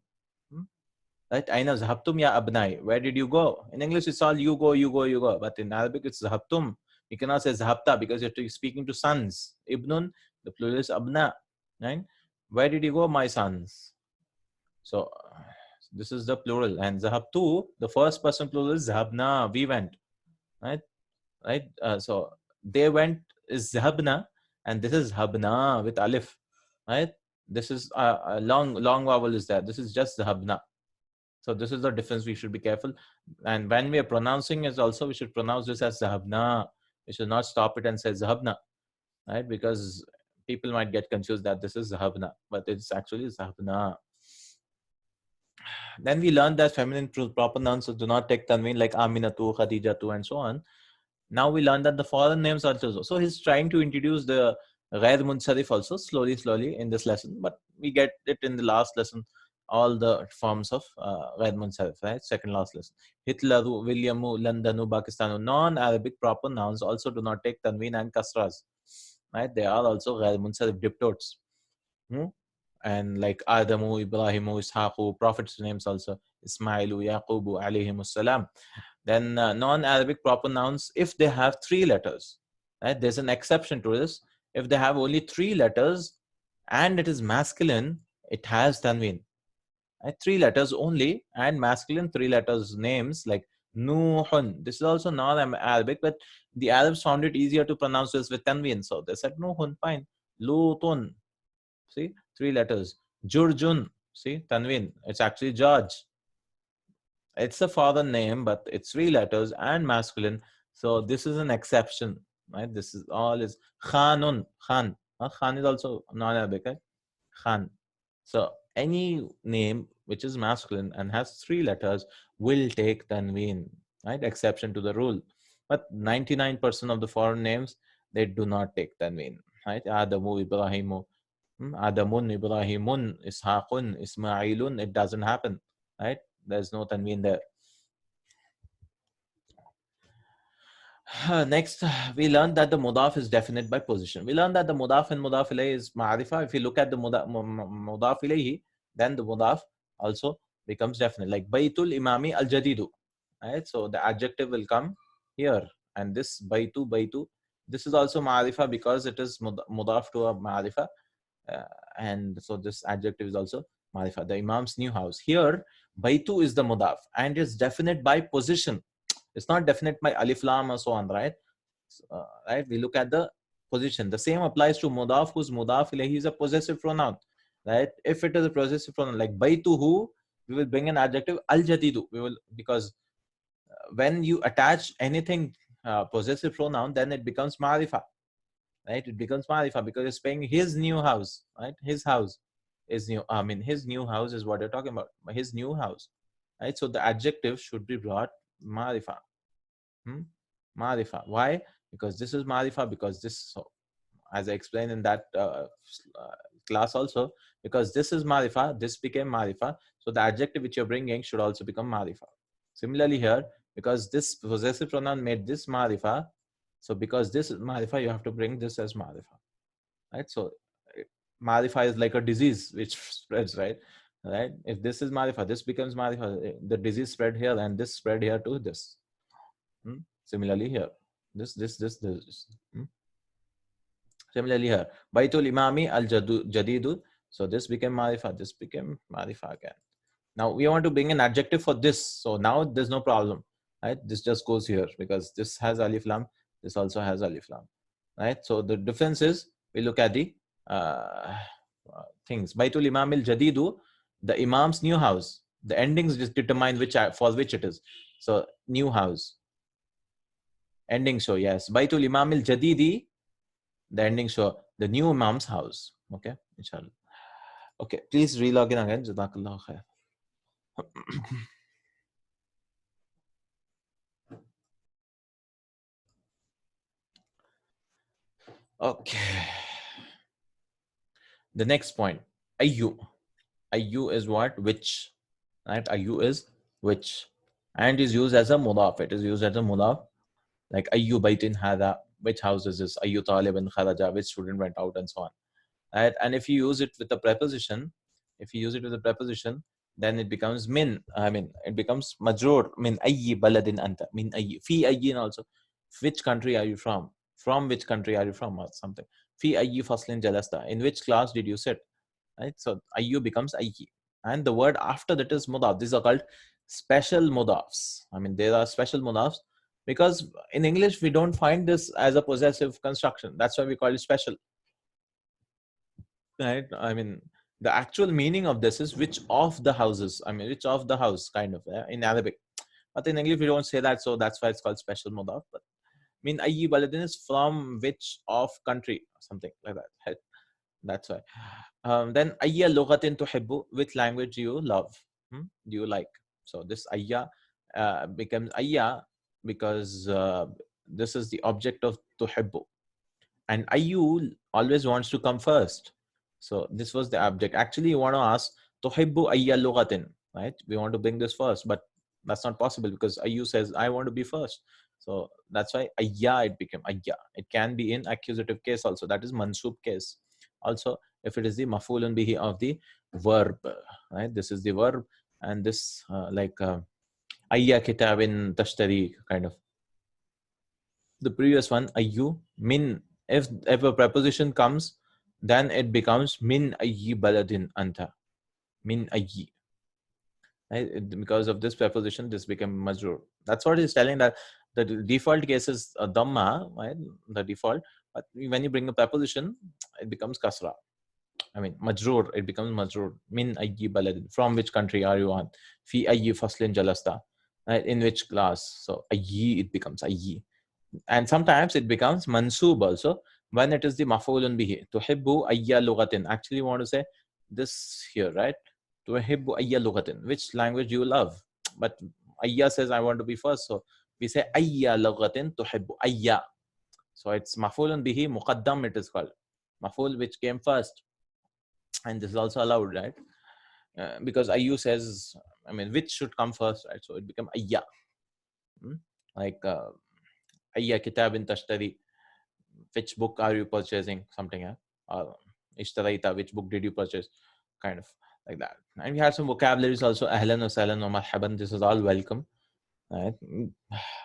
[SPEAKER 1] Right? Aina zahabtum ya abnai. Where did you go? In English, it's all you go, you go, you go. But in Arabic, it's zahabtum. You cannot say zahabta because you're speaking to sons. Ibnun, the plural is abna. Right? Where did you go, my sons? So this is the plural. And zahabtu, the first person plural is zahabna. We went. Right? Right? So they went is zahabna, and this is habna with alif. Right? This is a long vowel is there. This is just zahabna. So this is the difference. We should be careful. And when we are pronouncing it also, we should pronounce this as zahabna. We should not stop it and say zahabna, right? Because people might get confused that this is zahabna, but it's actually zahabna. Then we learned that feminine proper nouns do not take tanween, like Aminatu, Khadijatu, and so on. Now we learned that the foreign names also. So he's trying to introduce the ghair munsarif also slowly in this lesson, but we get it in the last lesson, all the forms of ghair munsarif, right? Second last lesson. Hitleru, Williamu, Londonu, Pakistanu. Non-Arabic proper nouns also do not take tanween and kasras, right? They are also ghair munsarif diptotes. And like Adamu, Ibrahimu, Ishaqu, prophets' names also, Ismailu, Yaqubu, alayhimus salam. Then non-Arabic proper nouns, if they have 3 letters, right? There's an exception to this. If they have only 3 letters and it is masculine, it has tanween. Right? 3 letters only and masculine 3 letters names like Nuhun. This is also non-Arabic, but the Arabs found it easier to pronounce this with tanween, so they said Nuhun, fine. Lutun, see, 3 letters. Jurjun, see, tanween. It's actually George. It's a father name, but it's 3 letters and masculine. So this is an exception, right? This is all is Khanun, Khan. Khan is also non-Arabic, right? Khan. So any name which is masculine and has 3 letters will take tanween, right? Exception to the rule. But 99% of the foreign names, they do not take tanween, right? Adamu, Ibrahimu, Adamun, Ibrahimun, Ishaqun, Ismailun. It doesn't happen, right? There's no tanween there. Next, we learned that the mudaf is definite by position. We learned that the mudaf and mudaf ilayhi is ma'arifa. If you look at the mudaf ilayhi, then the mudaf also becomes definite. Like Baytul Imami al Jadidu. Right? So the adjective will come here. And this Baytu, this is also ma'arifa because it is mudaf to a ma'arifa. And so this adjective is also ma'arifa. The Imam's new house. Here, Baytu is the mudaf and it's definite by position. It's not definite by alif lam or so on, right? Right? We look at the position. The same applies to mudaf, whose mudaf ilayhi is a possessive pronoun, right? If it is a possessive pronoun like baytuhu, we will bring an adjective al jadidu. We will, because when you attach anything possessive pronoun, then it becomes ma'rifa, right? It becomes ma'rifa because it's saying his new house, right? His house is new. I mean, his new house is what you're talking about. His new house, right? So the adjective should be brought ma'rifa. Marifa. Why? Because this is Marifa, because this, so, as I explained in that class also, because this is Marifa, this became Marifa. So the adjective which you're bringing should also become Marifa. Similarly here, because this possessive pronoun made this Marifa, so because this is Marifa, you have to bring this as Marifa. Right? So Marifa is like a disease which spreads, right? Right? If this is Marifa, this becomes Marifa. The disease spread here and this spread here to this. Similarly here, this. Similarly here, Baitul Imami al Jadidu. So this became Marifa, this became Marifa again. Now we want to bring an adjective for this. So now there's no problem, right? This just goes here because this has alif lam, this also has alif lam, right? So the difference is, we look at the things. Baitul Imam al Jadidu, the Imam's new house. The endings just determine for which it is. So new house. Ending show, yes. Baitul Imam al Jadidi, the ending show, the new Imam's house. Okay, inshallah. Okay, please relog in again. Jazakallah khair. Okay. The next point, Ayyu. Ayyu is what? Which. Right? Ayyu is which. And is used as a mudaf. It is used as a mudaf. Like Ayyu baitin hada. Which house is this? Ayyu talibin kharaja. Which student went out, and so on. Right? And if you use it with a preposition, then it becomes min. I mean, it becomes majrur. Min ayyi baladin anta. Min ayyi. Fi ayyin also. Which country are you from? From which country are you from, or something. Fi ayyi faslin jalasta. In which class did you sit? Right. So ayyu becomes ayyi, and the word after that is mudaf. These are called special mudafs. I mean, there are special mudafs because in English we don't find this as a possessive construction. That's why we call it special. Right. I mean, the actual meaning of this is which of the houses. I mean, which of the house, kind of, in Arabic. But in English we don't say that, so that's why it's called special mudaf. But mean ayyi baladin is from which of country, something like that. Right? That's why. Then ayya lughatin tuhibbu, which language do you love? Do you like? So this ayya becomes ayya because this is the object of tuhibbu. And ayyu always wants to come first. So this was the object. Actually, you want to ask tuhibbu ayya lughatin, right? We want to bring this first, but that's not possible because ayyu says I want to be first. So that's why ayya, it became ayya. It can be in accusative case also. That is mansub case. Also, if it is the maf'ulun bihi of the verb, right? This is the verb, and this ayya kitabin tashtari, kind of. The previous one, ayyu, min. If a preposition comes, then it becomes min ayyi baladin anta. Min ayyi. Right? Because of this preposition, this became majrur. That's what he's telling, that the default case is a dhamma, right? The default. But when you bring a preposition, it becomes kasra. I mean, majrur, it becomes majrur. Min ayyi baladin. From which country are you on? Fi ayyi faslin jalasta. Right? In which class? So ayyi, it becomes ayyi. And sometimes it becomes mansub also when it is the maf'ulun bihi. Tuhibbu ayya lughatin. Actually, you want to say this here, right? Tuhibbu ayya lughatin. Which language you love? But ayya says I want to be first, so we say ayya lughatin tuhibbu ayya. So it's maf'ulun bihi muqaddam, it is called maf'ul, which came first, and this is also allowed, right? Because ayyu says, I mean, which should come first, right? So it become ayya. Like ayya kitabin tashtari, which book are you purchasing, something, ishtaraita, which book did you purchase, kind of like that. And we have some vocabularies also, ahlan wa sahlan wa marhaban. This is all welcome, right?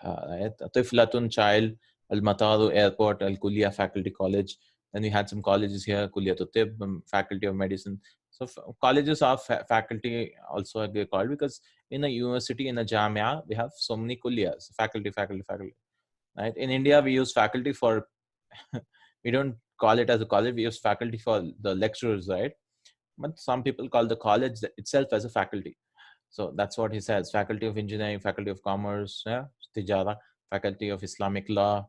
[SPEAKER 1] Right. Tiflatun, child. Al mataru, airport. Al kulliya, faculty, college. Then we had some colleges here, kulliyatu tib, faculty of medicine. So colleges are faculty also are called, because in a university, in a jamia, we have so many kulliyas, faculty, right? In India, we use faculty for we don't call it as a college, we use faculty for the lecturers, right? But some people call the college itself as a faculty. So that's what he says: faculty of engineering, faculty of commerce, yeah, tijara, faculty of Islamic law.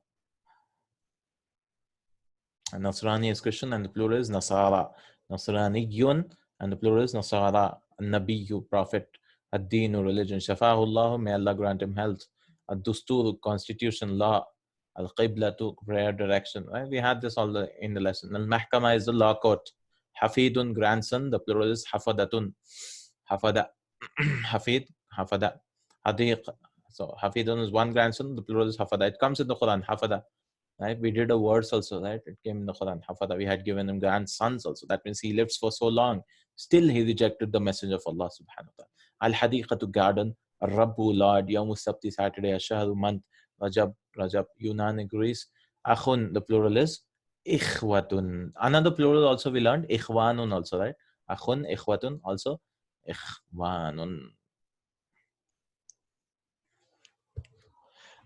[SPEAKER 1] And Nasrani is Christian, and the plural is Nasara. Nasraniyun, and the plural is Nasara. Nabiyu, prophet. Ad-Dinu, religion. Shafahullah, may Allah grant him health. Ad-Dusturu, constitution, law. Al-Qiblatu, prayer direction. Right? We had this all in the lesson. Al-Mahkama is the law court. Hafidun, grandson. The plural is Hafadatun. Hafada. Hafid, Hafada. Hadiq. So Hafidun is one grandson. The plural is Hafada. It comes in the Quran. Hafada. Right? We did a verse also, right? It came in the Quran. Hafada. We had given him grandsons also. That means he lived for so long. Still, he rejected the message of Allah subhanahu wa ta'ala. Al-Hadiqatu, garden. Rabbu, Lord. Yawmu Sabti, Saturday. Ashahru, month. Rajab, Yunan, Greece. Akhun, the plural is Ikhwatun. Another plural also we learned, Ikhwanun also, right? Akhun, Ikhwatun, also Ikhwanun.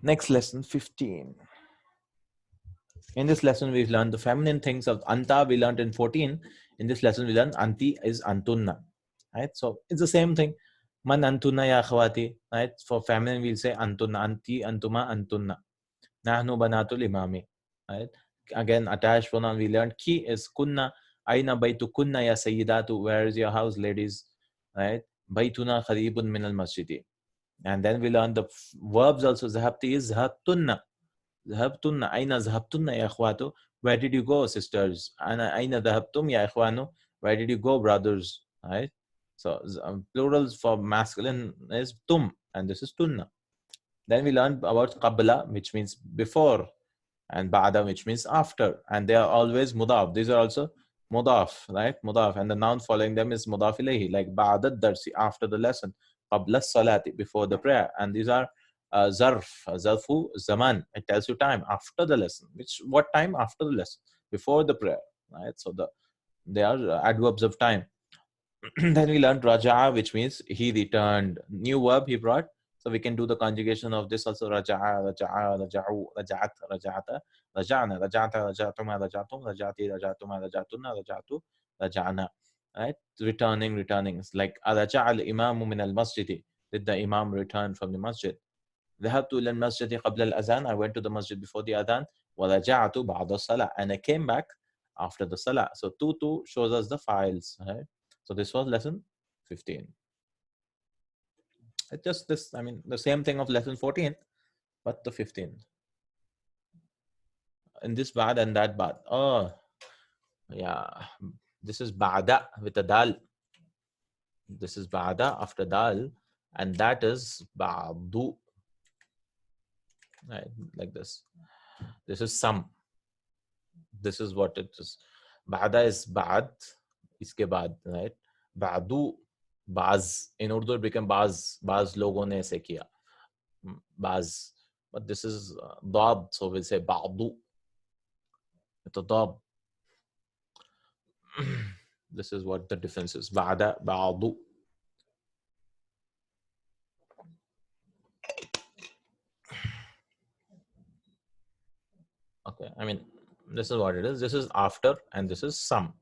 [SPEAKER 1] Next lesson, 15. In this lesson, we've learned the feminine things of anta. We learned in 14. In this lesson, we learned anti is antunna. Right? So it's the same thing. Man antunna ya akhwati. Right? For feminine, we'll say antunna, anti, antuma, antunna. Nahnu banatul imami. Right? Again, attached pronoun, we learned ki is kunna. Aina baytu kunna ya sayyidatu. Where is your house, ladies? Right? Baytuna kharibun min al masjidi. And then we learned the verbs also. Zahabti is zahabtunna. ذهبتن أين ذهبتن يا أخواتو? Where did you go, sisters? أنا أين ذهبتم يا إخوانو? Where did you go, brothers? Right? So plurals for masculine is tum, and this is tunna. Then we learned about qabla, which means before, and ba'da, which means after, and they are always mudaf. These are also mudaf, right? Mudaf, and the noun following them is mudaf ilayhi, like ba'da darsi, after the lesson, qabla salati, before the prayer. And these are zarf, zarfu zaman. It tells you time after the lesson. What time? After the lesson, before the prayer, right? So they are adverbs of time. Then we learned raja'a, which means he returned. New verb he brought. So we can do the conjugation of this also. Raja'a, raja'a, raja'u, raja'at, raja'ata, raja'na, raja'ata, raja'tuma, raja'tum, raja'ati, raja'tuma, raja'tunna, raja'tu, raja'na. Right? Returning, returning. It's like raja'a al-imamu min al-masjidi. Did the imam return from the masjid? ذهبت إلى المسجد قبل الأذان. I went to the masjid before the adhan. ورجعت بعد الصلاة. And I came back after the salah. So 2 shows us the files. Right? So this was lesson 15. It's just this, I mean, the same thing of lesson 14, but the 15. In this bad and that bad. Oh, yeah. This is ba'da with a dal. This is ba'da after dal. And that is ba'du. Right? Like this. This is some. This is what it is. Ba'da is ba'd. Iske baad, right? Ba'du, baz. In Urdu it became baz. Baz logon ne aise kiya. Baz. But this is dab, so we'll say ba'du. It's a dab. This is what the difference is. Ba'da, ba'du. Okay, I mean, this is what it is. This is after, and this is some.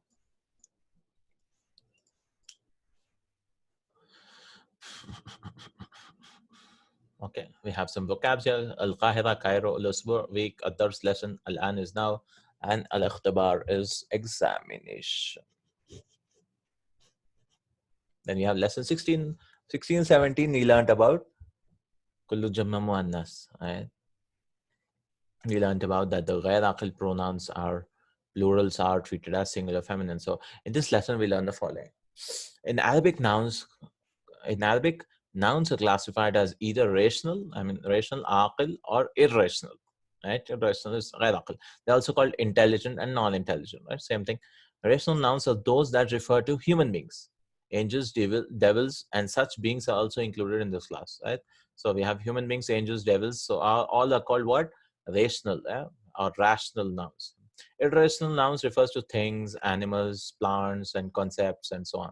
[SPEAKER 1] Okay, we have some vocabs here. Al-Qahira, Cairo, Al-Usbu', week, Ad-Dars, lesson, Al-An is now, and Al-Ikhtibar is examination. Then we have lesson 16, 17, we learned about Kullu Jamma Muannas. Right? We learned about that the ghair aqil pronouns are, plurals are treated as singular feminine. So in this lesson, we learn the following. In Arabic, nouns are classified as either rational, aqil, or irrational. Right? Irrational is ghair aqil. They're also called intelligent and non-intelligent. Right? Same thing. Rational nouns are those that refer to human beings. Angels, devils, and such beings are also included in this class. Right? So we have human beings, angels, devils. So all are called what? Rational or rational nouns. Irrational nouns refers to things, animals, plants, and concepts, and so on.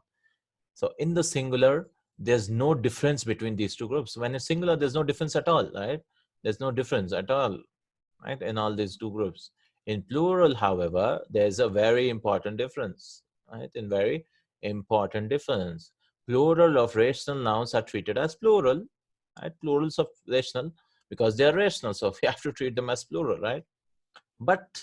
[SPEAKER 1] So in the singular, there's no difference between these two groups. When it's singular, there's no difference at all, right? There's no difference at all, right, in all these two groups. In plural, however, there's a very important difference, right? In very important difference. Plural of rational nouns are treated as plural, right? Plurals of rational, because they are rational, so we have to treat them as plural, right? But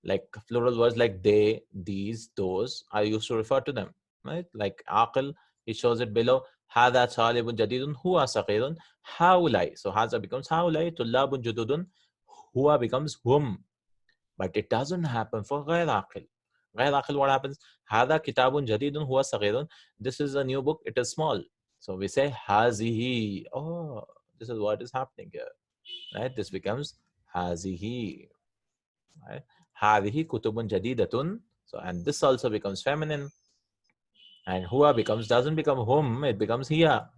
[SPEAKER 1] like plural words like they, these, those are used to refer to them, right? Like aqil, he shows it below. هذا طالب جديد هو صغير هؤلاء. So هذا becomes هؤلاء طلاب جدد هو becomes hum. But it doesn't happen for غير عاقل. غير عاقل, what happens? هذا كتاب جديد هو صغير. This is a new book, it is small. So we say هذه. Oh, this is what is happening here, right? This becomes هذه, right? هذه كتب جديدة. So, and this also becomes feminine. And huwa doesn't become hum, it becomes hiya,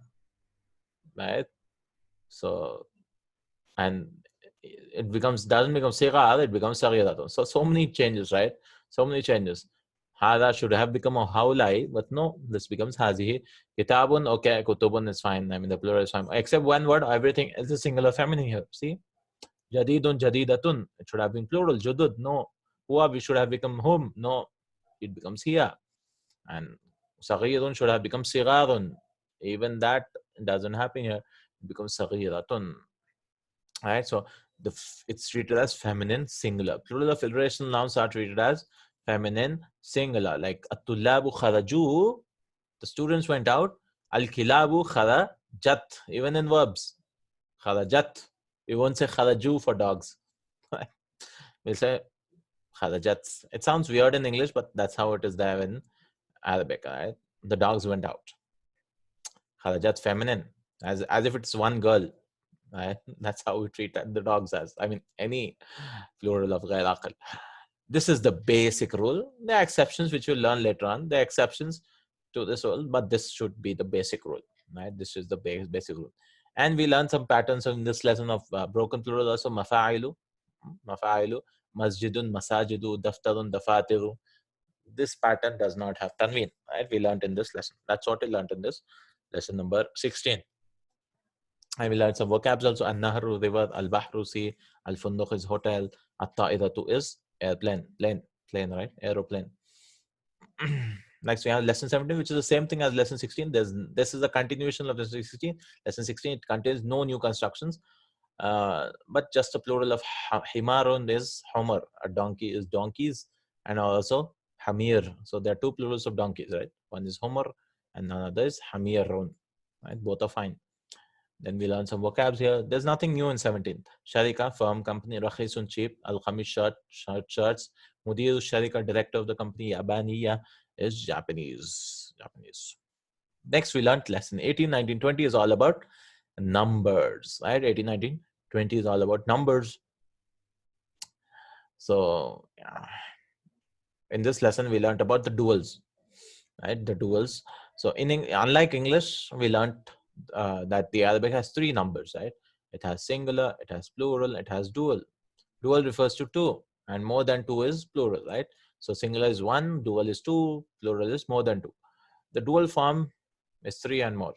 [SPEAKER 1] right? So, and it doesn't become sigar, it becomes saghiratun. So many changes, right? So many changes. Hada should have become a haulai, but no, this becomes hazihi. Kitabun, okay, kutubun is fine. I mean, the plural is fine. Except one word, everything is a singular feminine here. See? Jadidun, jadidatun. It should have been plural. Judud, no. Huwa, we should have become hum. No. It becomes hiya. And saghirun should have become sigarun. Even that doesn't happen here. It becomes saghiratun. Alright, so it's treated as feminine singular. Plural of irrational nouns are treated as feminine singular. Like at-tullabu kharaju, the students went out. Al-kilabu kharajat. Even in verbs, kharajat. We won't say kharaju for dogs. We'll say kharajat. It sounds weird in English, but that's how it is there in Arabic. Right? The dogs went out. Kharajat, feminine, as if it's one girl. Right? That's how we treat the dogs as. I mean, any plural of ghair aqil. This is the basic rule. There are exceptions which you'll learn later on. There are exceptions to this rule, but this should be the basic rule, right? This is the basic rule. And we learn some patterns in this lesson of broken plural also. Mafa'ilu, mafa'ilu, masjidun, masajidu, daftarun, dafatiru. This pattern does not have tanween, right? We learned in this lesson. That's what we learned in this lesson number 16. I will learn some vocabs also. An-nahru, river, al-bahru, sea, al-funduq is hotel, at-ta'idatu is airplane, plane, right? Aeroplane. Next we have lesson 17, which is the same thing as lesson 16. This is a continuation of lesson 16. Lesson 16, it contains no new constructions, but just a plural of himarun is homer. A donkey is donkeys, and also hamir. So there are two plurals of donkeys, right? One is homer and another is hamirun, right? Both are fine. Then we learn some vocabs here. There's nothing new in 17th. Sharika, firm company. Rakhisun, cheap. Al-Khamis, shirts. Mudir Sharika, director of the company. Yabaniya is Japanese. Next, we learned lesson 18, 19, 20 is all about numbers, right? 18, 19, 20 is all about numbers. So, yeah. In this lesson, we learned about the duals, right? The duals. So, unlike English, we learned that the Arabic has three numbers, right? It has singular, it has plural, it has dual. Dual refers to two, and more than two is plural, right? So, singular is one, dual is two, plural is more than two. The dual form is three and more.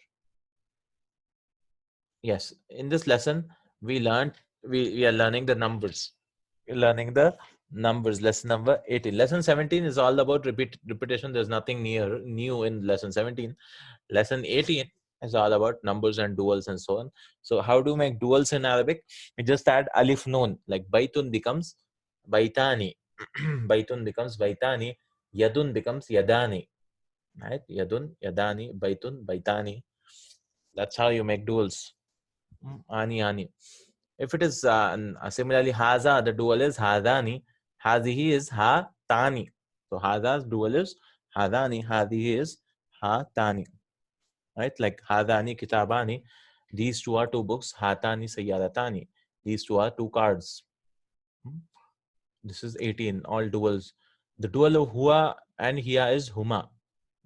[SPEAKER 1] Yes, in this lesson, we are learning the numbers. We're learning the numbers, lesson number 18. Lesson 17 is all about repetition. There's nothing new in lesson 17. Lesson 18 is all about numbers and duals and so on. So how do you make duals in Arabic? We just add alif noon, like baitun becomes baitani. Baitun becomes baitani. Yadun becomes yadani. Right? Yadun, yadani, baitun, baitani. That's how you make duals. Ani. If it is similarly haza, the dual is hadani. Hazihi is ha tani. So haza's dual is hadani. Hadihi is ha tani. Right? Like hadani kitabani. These two are two books. Hatani sayyaratani. These two are two cards. This is 18. All duals. The dual of huwa and hiya is huma.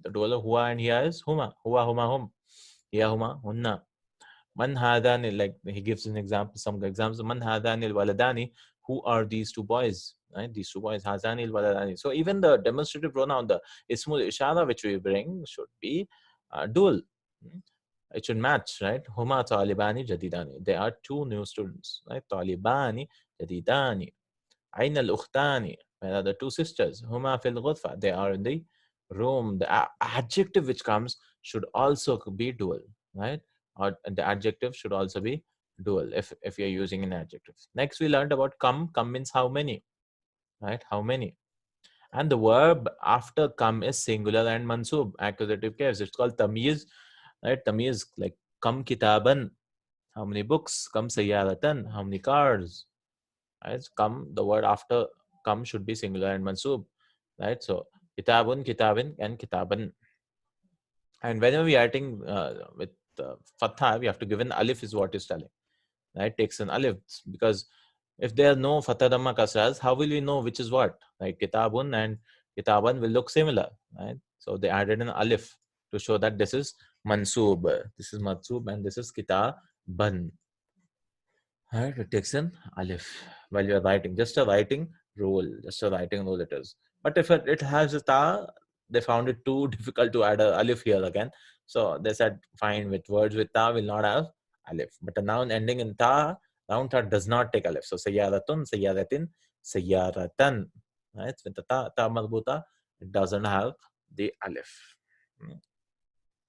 [SPEAKER 1] The dual of huwa and hiya is huma. Huwa, huma, hum. Hiya, huma, hunna. Man hadani, like he gives an example, some examples. Man hadani waladani, who are these two boys? Right? These two boys, hadani waladani. So even the demonstrative pronoun, the ismul ishara which we bring should be dual. It should match, right? Huma talibani jadidani. They are two new students, right? Talibani jadidani. Aina al-ukhtani. Where are the two sisters? Huma fil ghurfa. They are in the room. The adjective which comes should also be dual, right? Or the adjective should also be dual if you're using an adjective. Next, we learned about come. Come means how many, right? How many. And the verb after come is singular and mansub, accusative case. It's called tamyiz, right? Tamyiz, like come kitaban, how many books? Come sayyaratan, how many cars? Right? Come, the word after come should be singular and mansub, right? So kitabun, kitabin, and kitaban. And whenever we are writing with fatha, we have to give an alif is what is telling, right? Takes an alif, because if there are no fatha dhamma kasras, how will we know which is what? Like kitabun and kitaban will look similar, right? So they added an alif to show that this is mansub, this is mansub, and this is kitaban. Right, it takes an alif while you're writing. Just a writing rule. Just a writing rule it is. But if it has a ta, they found it too difficult to add a alif here again. So they said, fine, with words with ta will not have alif. But a noun ending in ta, noun ta does not take alif. So sayyaratun, sayyaratin, sayyaratan. Right? With the ta marbuta, it doesn't have the alif.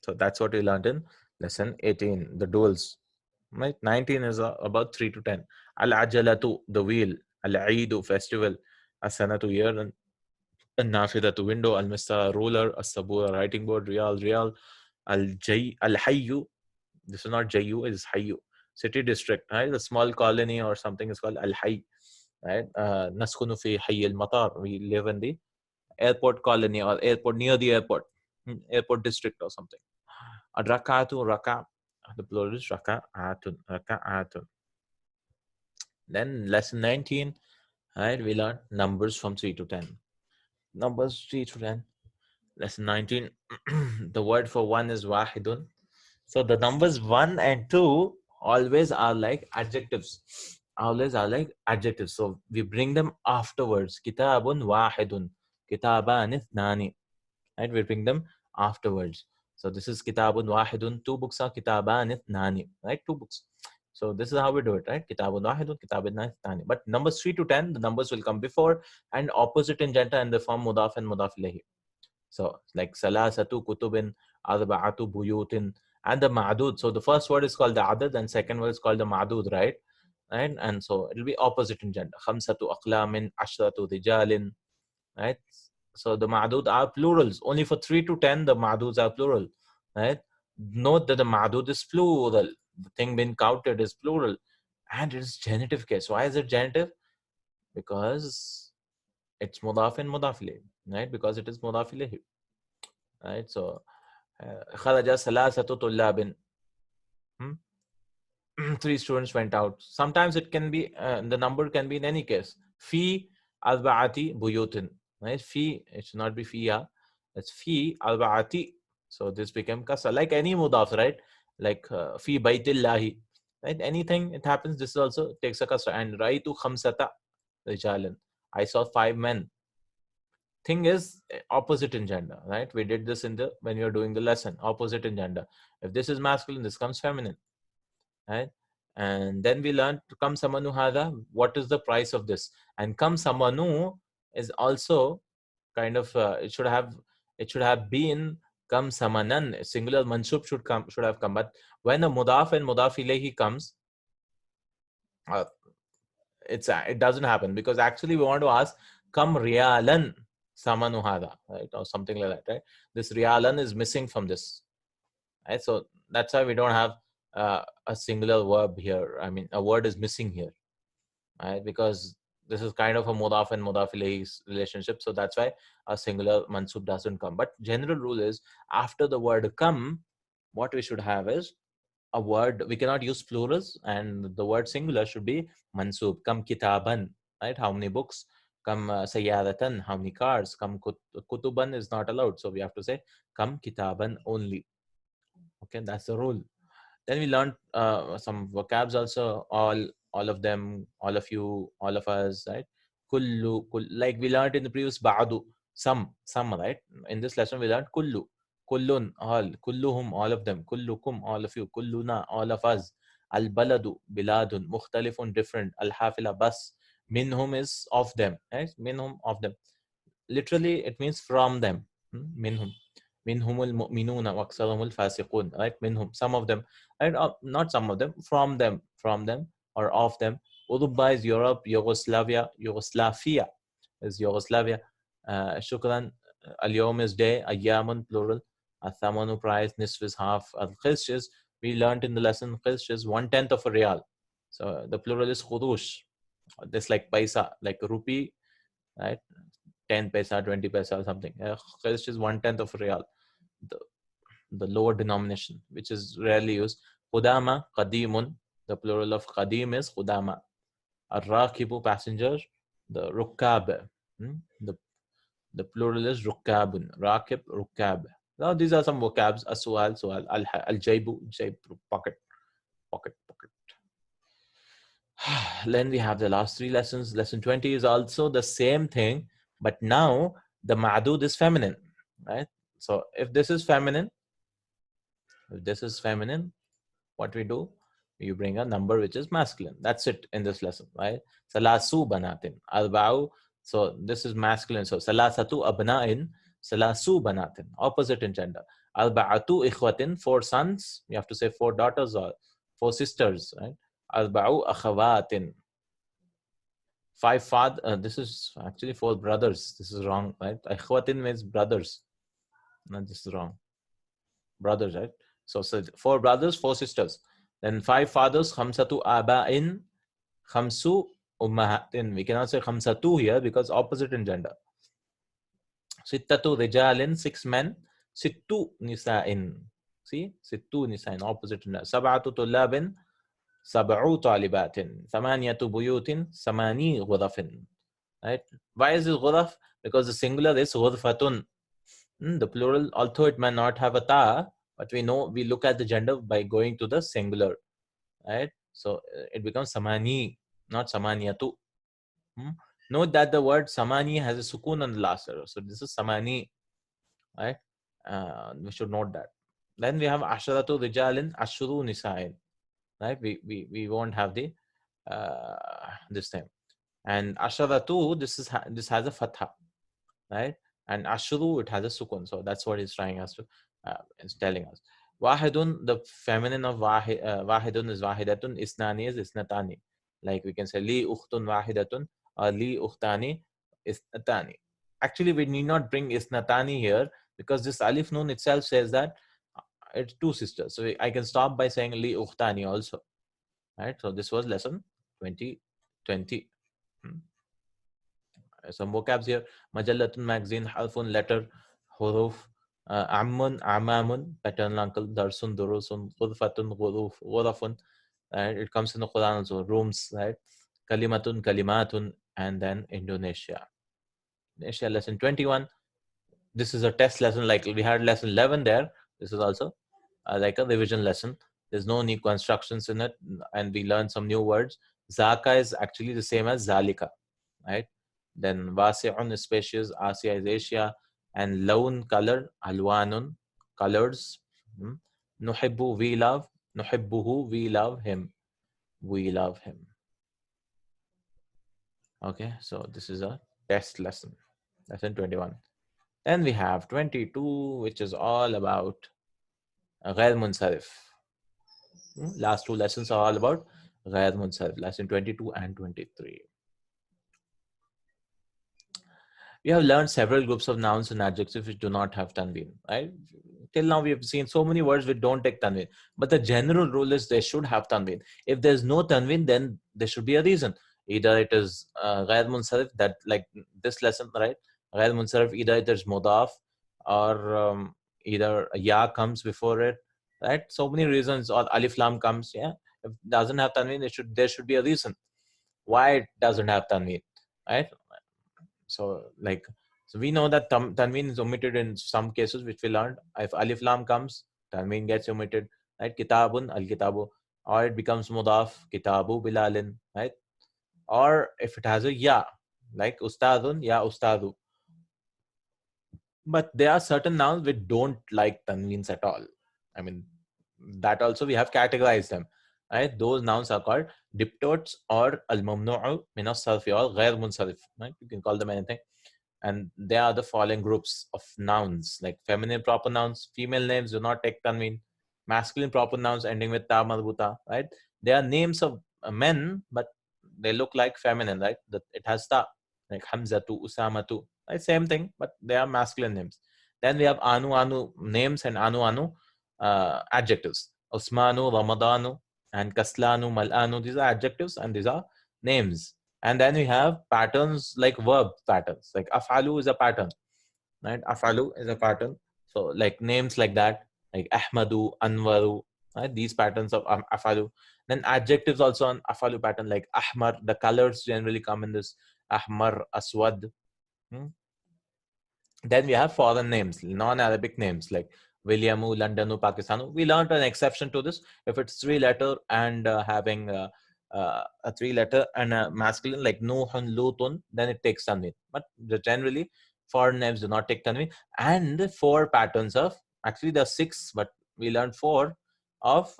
[SPEAKER 1] So that's what we learned in lesson 18, the duals. Right? 19 is about 3 to 10. Al-ajalatu, the wheel. Al-eidu, festival. As-sanatu, year. And al-nafidatu, window. Al-mista, ruler. As-sabura, writing board. Riyal. Al-hayyu, this is not jayu, it is hayyu. City district, right? A small colony or something is called al-hayy. Right? Naskunu fi hayy al-matar. We live in the airport colony or airport near the airport. Airport district or something. Ad-rakatu, raka. The plural is raka'atun. Then lesson 19, Right? We learned numbers from 3 to 10. Numbers 3 to 10. Lesson 19. The word for one is wahidun. So the numbers 1 and 2 always are like adjectives. Always are like adjectives. So we bring them afterwards. Kitabun wahidun. Kitaban ithnani. Right? We bring them afterwards. So this is kitabun wahidun. Two books are kitaban ithnani. Right? Two books. So this is how we do it, right? Kitabun wahidun, kitabun ithnani. But numbers 3 to 10, the numbers will come before and opposite in gender and the form mudaf and mudaf ilayhi. So like salasatu kutubin, arba'atu buyutin, and the ma'dud. So the first word is called the adad and second word is called the ma'dud, right? Right? And so it will be opposite in gender. Khamsatu aqlamin, ashratu rijalin, right? So the ma'dud are plurals. Only for 3 to 10, the ma'duds are plural, right? Note that the ma'dud is plural. The thing being counted is plural. And it is genitive case. Why is it genitive? Because it's mudaf and mudaf ilayhi, right? Because it is mudaf ilayhi, right? So kharaja salasatu tullabin. Three students went out. Sometimes it can be the number can be in any case. Fi albaati buyutin. Right? Fi, it should not be fiya. It's fi albaati. So this became kasra. Like any mudaf, right? Like fi baitillahi. Right? Anything it happens, this also takes a kasra. And raitu khamsata rijalan. I saw 5 men. Thing is opposite in gender, right? We did this in the when you're doing the lesson. Opposite in gender. If this is masculine, this comes feminine. Right? And then we learned kam samanu hada, what is the price of this? And kam samanu is also kind of it should have been kam samanan, singular mansub should have come, but when a mudaf and mudaf ilayhi comes, uh, it doesn't happen, because actually we want to ask kam riyalan samanu hada, right, or something like that, right? This riyalan is missing from this, right? So that's why we don't have a singular verb here. I mean, a word is missing here, right? Because this is kind of a mudaf and mudaf ilayhi relationship. So that's why a singular mansub doesn't come. But general rule is after the word come, what we should have is a word. We cannot use plurals, and the word singular should be mansub. Kam kitaban, right? How many books? Kam sayyadatan, how many cars? Kam kutuban is not allowed. So we have to say kam kitaban only. Okay, that's the rule. Then we learned some vocabs also. All of them, all of you, all of us, right? Kullu, like we learned in the previous ba'du, some, right? In this lesson we learned kullu, kullun, all, kulluhum, all of them, kullukum, all of you, kulluna, all of us. Al baladu, biladun, mukhtalifun, different. Al hafila, bas, minhum is of them, right? Minhum, of them. Literally it means from them. Minhum. Minhumul mu'minuna wa aktsaruhumul fasiqun, right? Minhum, some of them, right? Not some of them, from them, or of them. Uruba is Europe, Yugoslavia is Yugoslavia. Shukran, al-yawm is day, ayyamun plural, athamanu price, nisf is half, al-qisht is, we learned in the lesson, qisht is 1/10 of a real. So the plural is khurush. This like paisa, like rupee, right? 10 paisa, 20 paisa, or something. Qisht is 1/10 of a real. The, the lower denomination, which is rarely used. Qudama, qadimun. The plural of qadim is qudama. Ar-rakibu, passenger. The rukkab. The plural is rukkabun. Rakib, rukkab. Now these are some vocabs. As-sual, sual. Al-jaybu, jayb, pocket, pocket. Then we have the last 3 lessons. Lesson 20 is also the same thing, but now the ma'dud is feminine, right? So if this is feminine, what we do, you bring a number which is masculine. That's it in this lesson, right? Salasu banatin. Alba'u. So this is masculine. So salasatu abna'in, salasu banatin. Opposite in gender. Alba'atu ikhwatin, 4 sons. You have to say 4 daughters or 4 sisters, right? Alba'u akhawatin. 5 father. This is actually 4 brothers. This is wrong, right? Ikhwatin means brothers. No, this is wrong. Brothers, right? So 4 brothers, 4 sisters. Then 5 fathers, khamsatu aba'in, khamsu ummahatin. We cannot say khamsatu here because opposite in gender. Sittatu rijalin, 6 men. Sittu nisa'in. See? Sittu nisa'in, opposite in gender. Sab'atu tullabin, sab'u talibatin. Thamaniyatu buyutin, samani ghurafin. right? Why is it ghuraf? Because the singular is ghurfatun. The plural, although it may not have a ta, but we know, we look at the gender by going to the singular, right? So it becomes samani, not samaniyatu. Note that the word samani has a sukun on the last letter, so this is samani, right? We should note that. Then we have asharatu rijalin, ashuru nisa'in, right? We won't have the this time. And asharatu, this has a fatha, right? And ashru, it has a sukun. So that's what he's trying us to, is telling us. Wahidun, the feminine of wahidun is wahidatun, isnani is isnatani. Like we can say li ukhtun wahidatun or li ukhtani isnatani. Actually, we need not bring isnatani here because this alif nun itself says that it's two sisters. So I can stop by saying li ukhtani also, right? So this was lesson 2020. Some vocabs here: majallatun, magazine; harfun, letter; huruf; ammun, amamun, paternal uncle; darsun, durusun; ghurfatun, ghurafun. Right? It comes in the Quran also. Rooms, right? Kalimatun, kalimatun, and then Indonesia. Indonesia lesson 21. This is a test lesson, like we had lesson 11 there. This is also like a revision lesson. There's no new constructions in it, and we learned some new words. Zaka is actually the same as zalika, right? Then wasi'un is spacious, Asia is Asia, and laun, color, alwanun, colors. Nuhibbu, we love; nuhibbuhu, we love him; we love him. Okay, so this is a test lesson, lesson 21. Then we have 22, which is all about ghair munsarif. Last two lessons are all about ghair munsarif, lesson 22 and 23. We have learned several groups of nouns and adjectives which do not have tanween, right? Till now, we have seen so many words which don't take tanween. But the general rule is they should have tanween. If there's no tanween, then there should be a reason. Either it is ghair munsarif, that like this lesson, right? Ghair munsarif, either it is mudaf or either a ya comes before it, right? So many reasons, or alif lam comes, yeah. If it doesn't have tanween, there should be a reason why it doesn't have tanween, right? So like, so we know that tanween is omitted in some cases, which we learned. If alif lam comes, tanween gets omitted, right? Kitabun, al kitabu, or it becomes mudaf, kitabu bilalin, right? Or if it has a ya, like ustadun, ya ustadu. But there are certain nouns which don't like tanweens at all. I mean, that also we have categorized them, right? Those nouns are called diptotes or al-mamnu'u min as-sarfi or ghair munsarif, right? You can call them anything. And there are the following groups of nouns, like feminine proper nouns. Female names do not take tanween. Masculine proper nouns ending with ta marbuta, right? They are names of men, but they look like feminine, right? That it has ta, like Hamzatu, Usamatu, right? Same thing, but they are masculine names. Then we have anu names and anu adjectives. Usmanu, Ramadanu, and Kaslanu, Malanu. These are adjectives and these are names. And then we have patterns like verb patterns, like afalu is a pattern, right? Afalu is a pattern. So like names like that, like Ahmadu, Anwaru, right? These patterns of afalu. Then adjectives also on afalu pattern, like Ahmar. The colors generally come in this Ahmar, Aswad. Then we have foreign names, non-Arabic names like Williamu, Londonu, Pakistanu. We learned an exception to this. If it's three-letter and having a three-letter and a masculine like Nuhun, Lutun, then it takes tanween. But generally, foreign names do not take tanween. And four patterns of, actually there are six, but we learned four of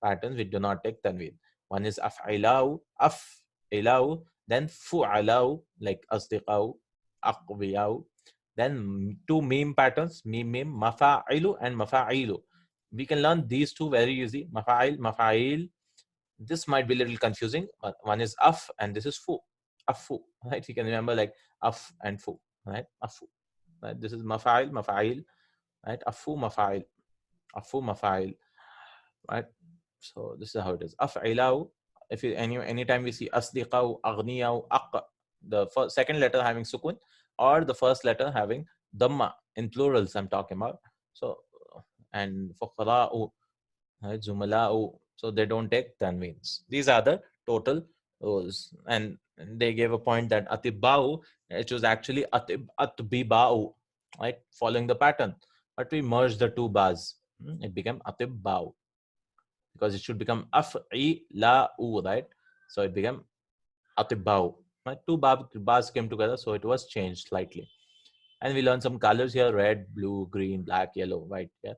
[SPEAKER 1] patterns which do not take tanween. One is af'ilau, af'ilau, then fu'alau, like asdiqau, aqwiyau. Then two meme patterns, meme, mafa'ilu and mafa'ilu. We can learn these two very easy. Mafa'il, mafa'il. This might be a little confusing. But one is af and this is fu. Afu, right? You can remember like af and fu, right? Afu. Right? This is mafa'il, mafa'il, right? Afu, mafa'il, afu, mafa'il, right? So this is how it is. Af'ilau. If you, anytime we see asdiqau, aghniyau, aq, the first, second letter having sukun, or the first letter having dhamma, in plurals I'm talking about. So, and fuqara'u, zumala'u, so they don't take tanweens. These are the total rules. And they gave a point that atibau, it was actually atbibau, right, following the pattern, but we merged the two bars. It became atibau because it should become af'ilau, right? So it became atibau, right? Two bars came together, so it was changed slightly. And we learned some colors here: red, blue, green, black, yellow, white. Yeah,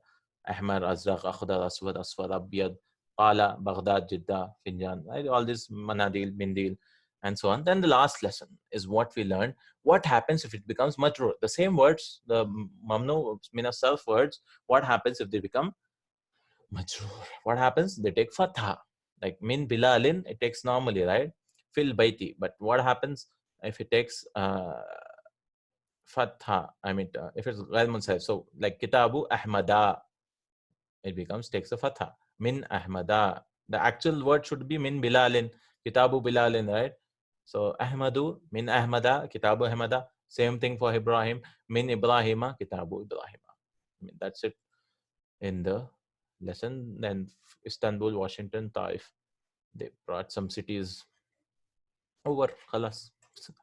[SPEAKER 1] ahmar, azraq, akhdar, aswad, asfar, abyad, qala, baghdad, jiddah, finjan, right? All this manadil, mindil, and so on. Then the last lesson is what we learned: what happens if it becomes majroor? The same words, the mamnu min as-sarf words, what happens if they become majroor? What happens? They take fatha. Like min bilalin, it takes normally, right? Fil baiti. But what happens if it takes fatha? I mean, if it's ghair munsarif, so like kitabu ahmada, it becomes takes a fatha. Min ahmada. The actual word should be min bilalin, kitabu bilalin, right? So ahmadu, min ahmada, kitabu ahmada. Same thing for Ibrahim, min ibrahima, kitabu ibrahima. I mean, that's it in the lesson. Then Istanbul, Washington, Taif, they brought some cities over. Khalas.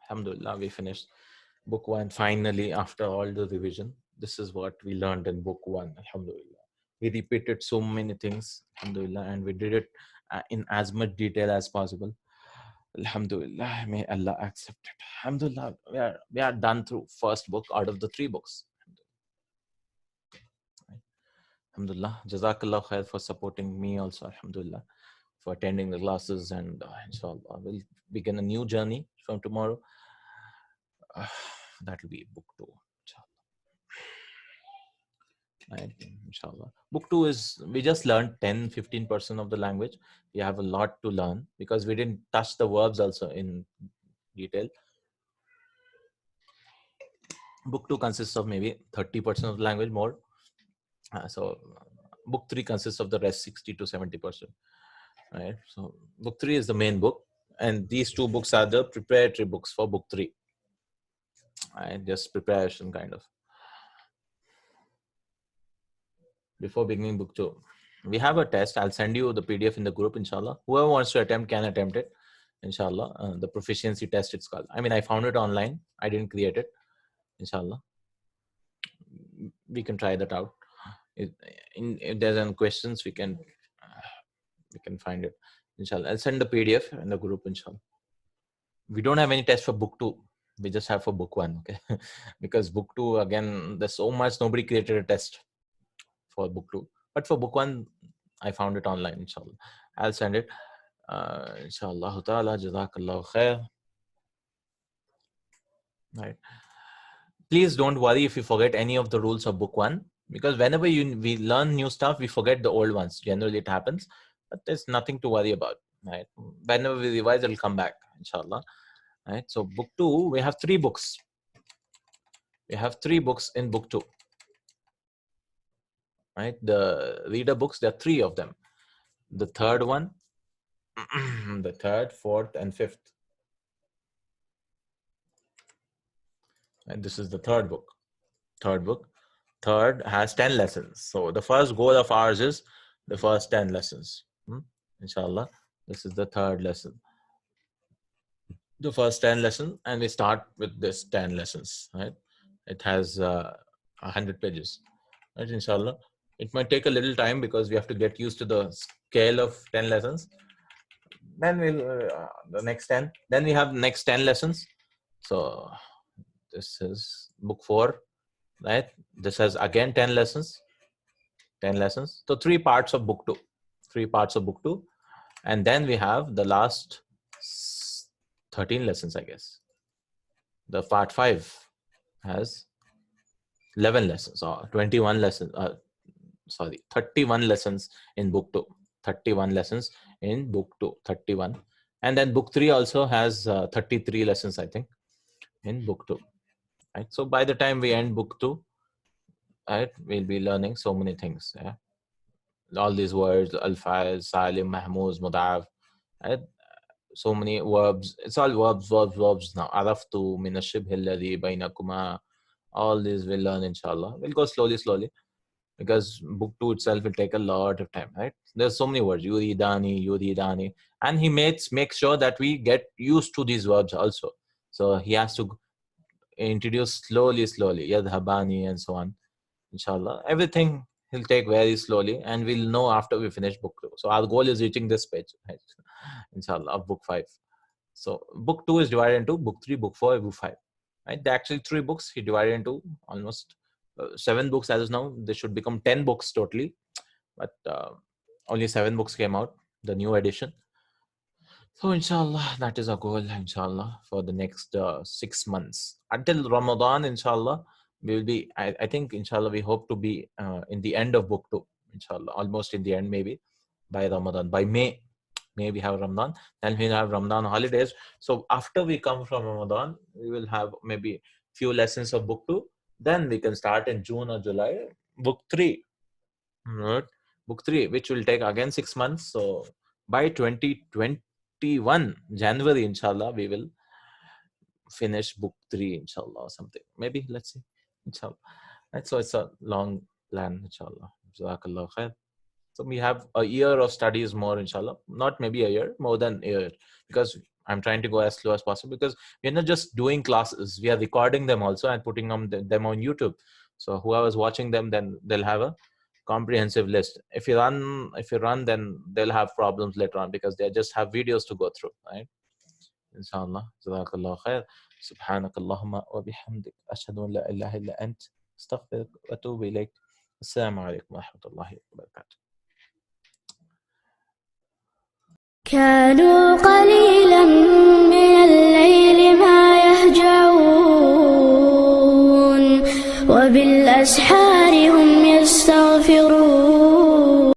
[SPEAKER 1] Alhamdulillah, we finished book one finally after all the revision. This is what we learned in book one. Alhamdulillah, we repeated so many things. Alhamdulillah, and we did it in as much detail as possible. Alhamdulillah, may Allah accept it. Alhamdulillah, we are done through first book out of the three books. Alhamdulillah, Jazakallah khair for supporting me also. Alhamdulillah, for attending the classes, and inshallah we'll begin a new journey from tomorrow. That will be book two. Right, inshallah. Book two is, we just learned 10-15% of the language. We have a lot to learn because we didn't touch the verbs also in detail. Book two consists of maybe 30% of the language more. So book three consists of the rest 60-70%. Right. So book three is the main book, and these two books are the preparatory books for book three. Right, just preparation kind of. Before beginning book two, we have a test. I'll send you the PDF in the group, inshallah. Whoever wants to attempt can attempt it, inshallah. The proficiency test, it's called. I mean, I found it online. I didn't create it, inshallah. We can try that out. If there's any questions, we can find it, inshallah. I'll send the PDF in the group, inshallah. We don't have any test for book two. We just have for book one, okay? Because book two, again, there's so much, nobody created a test for book two. But for book one, I found it online, inshallah. I'll send it. Inshallah ta'ala, jazakallahu khair. Right. Please don't worry if you forget any of the rules of book one, because whenever we learn new stuff, we forget the old ones. Generally, it happens, but there's nothing to worry about. Right. Whenever we revise, it'll come back, inshallah. Right. So book two, we have three books. We have three books in book two. Right. The reader books, there are three of them. The third one, the third, fourth, and fifth. And this is the third book. Third has 10 lessons. So the first goal of ours is the first 10 lessons. Inshallah, this is the third lesson. The first 10 lessons, and we start with this 10 lessons. Right? It has 100 pages. Right? Inshallah, it might take a little time because we have to get used to the scale of 10 lessons. Then we'll the next 10. Then we have next 10 lessons. So this is book 4. Right, this has again 10 lessons. So 3 parts of book 2. And then we have the last 13 lessons, I guess. The part 5 has 11 lessons or 21 lessons. 31 lessons in book 2. 31 lessons in book 2. 31. And then book 3 also has 33 lessons, I think, in book 2. Right? So by the time we end book 2, right, we'll be learning so many things. Yeah? All these words, al-fa'il, salim, mahmuz, mudaf, right? So many verbs. It's all verbs now. Araftu min ash-shibhi alladhi bainakuma. All these we'll learn, inshallah. We'll go slowly. because book 2 itself will take a lot of time, right? There's so many words, yuridani, and he makes sure that we get used to these verbs also. So he has to introduce slowly, yadhabani and so on. Inshallah, everything he'll take very slowly, and we'll know after we finish book 2. So our goal is reaching this page, right? Inshallah, of book 5. So book 2 is divided into book 3, book 4, book 5. Right? There are actually 3 books. He divided into almost 7 books as of now. They should become 10 books totally, but only 7 books came out, the new edition. So inshallah, that is our goal, inshallah, for the next 6 months. Until Ramadan, inshallah, we will be, I think, inshallah, we hope to be in the end of book 2, inshallah, almost in the end, maybe, by Ramadan. By May we have Ramadan. Then we'll have Ramadan holidays. So after we come from Ramadan, we will have maybe few lessons of book 2. Then we can start in June or July, book 3. Right? Book 3, which will take again 6 months. So by 2021 January, inshallah, we will finish book 3, inshallah, or something. Maybe, let's see, inshallah. And so it's a long plan, inshallah. Jazakallah khair. So we have a year of studies more, inshallah. Not maybe a year, more than a year, because I'm trying to go as slow as possible, because we're not just doing classes, we are recording them also and putting them on YouTube. So whoever's watching them, then they'll have a comprehensive list. If you run, then they'll have problems later on, because they just have videos to go through, right? Inshallah. Jazakallah khair. Subhanakallahumma wa bihamdik. Ashhadu an la ilaha illa ant. Astaghfiruka wa atubu ilayk. Assalamu alaikum wa rahmatullahi wa barakatuh.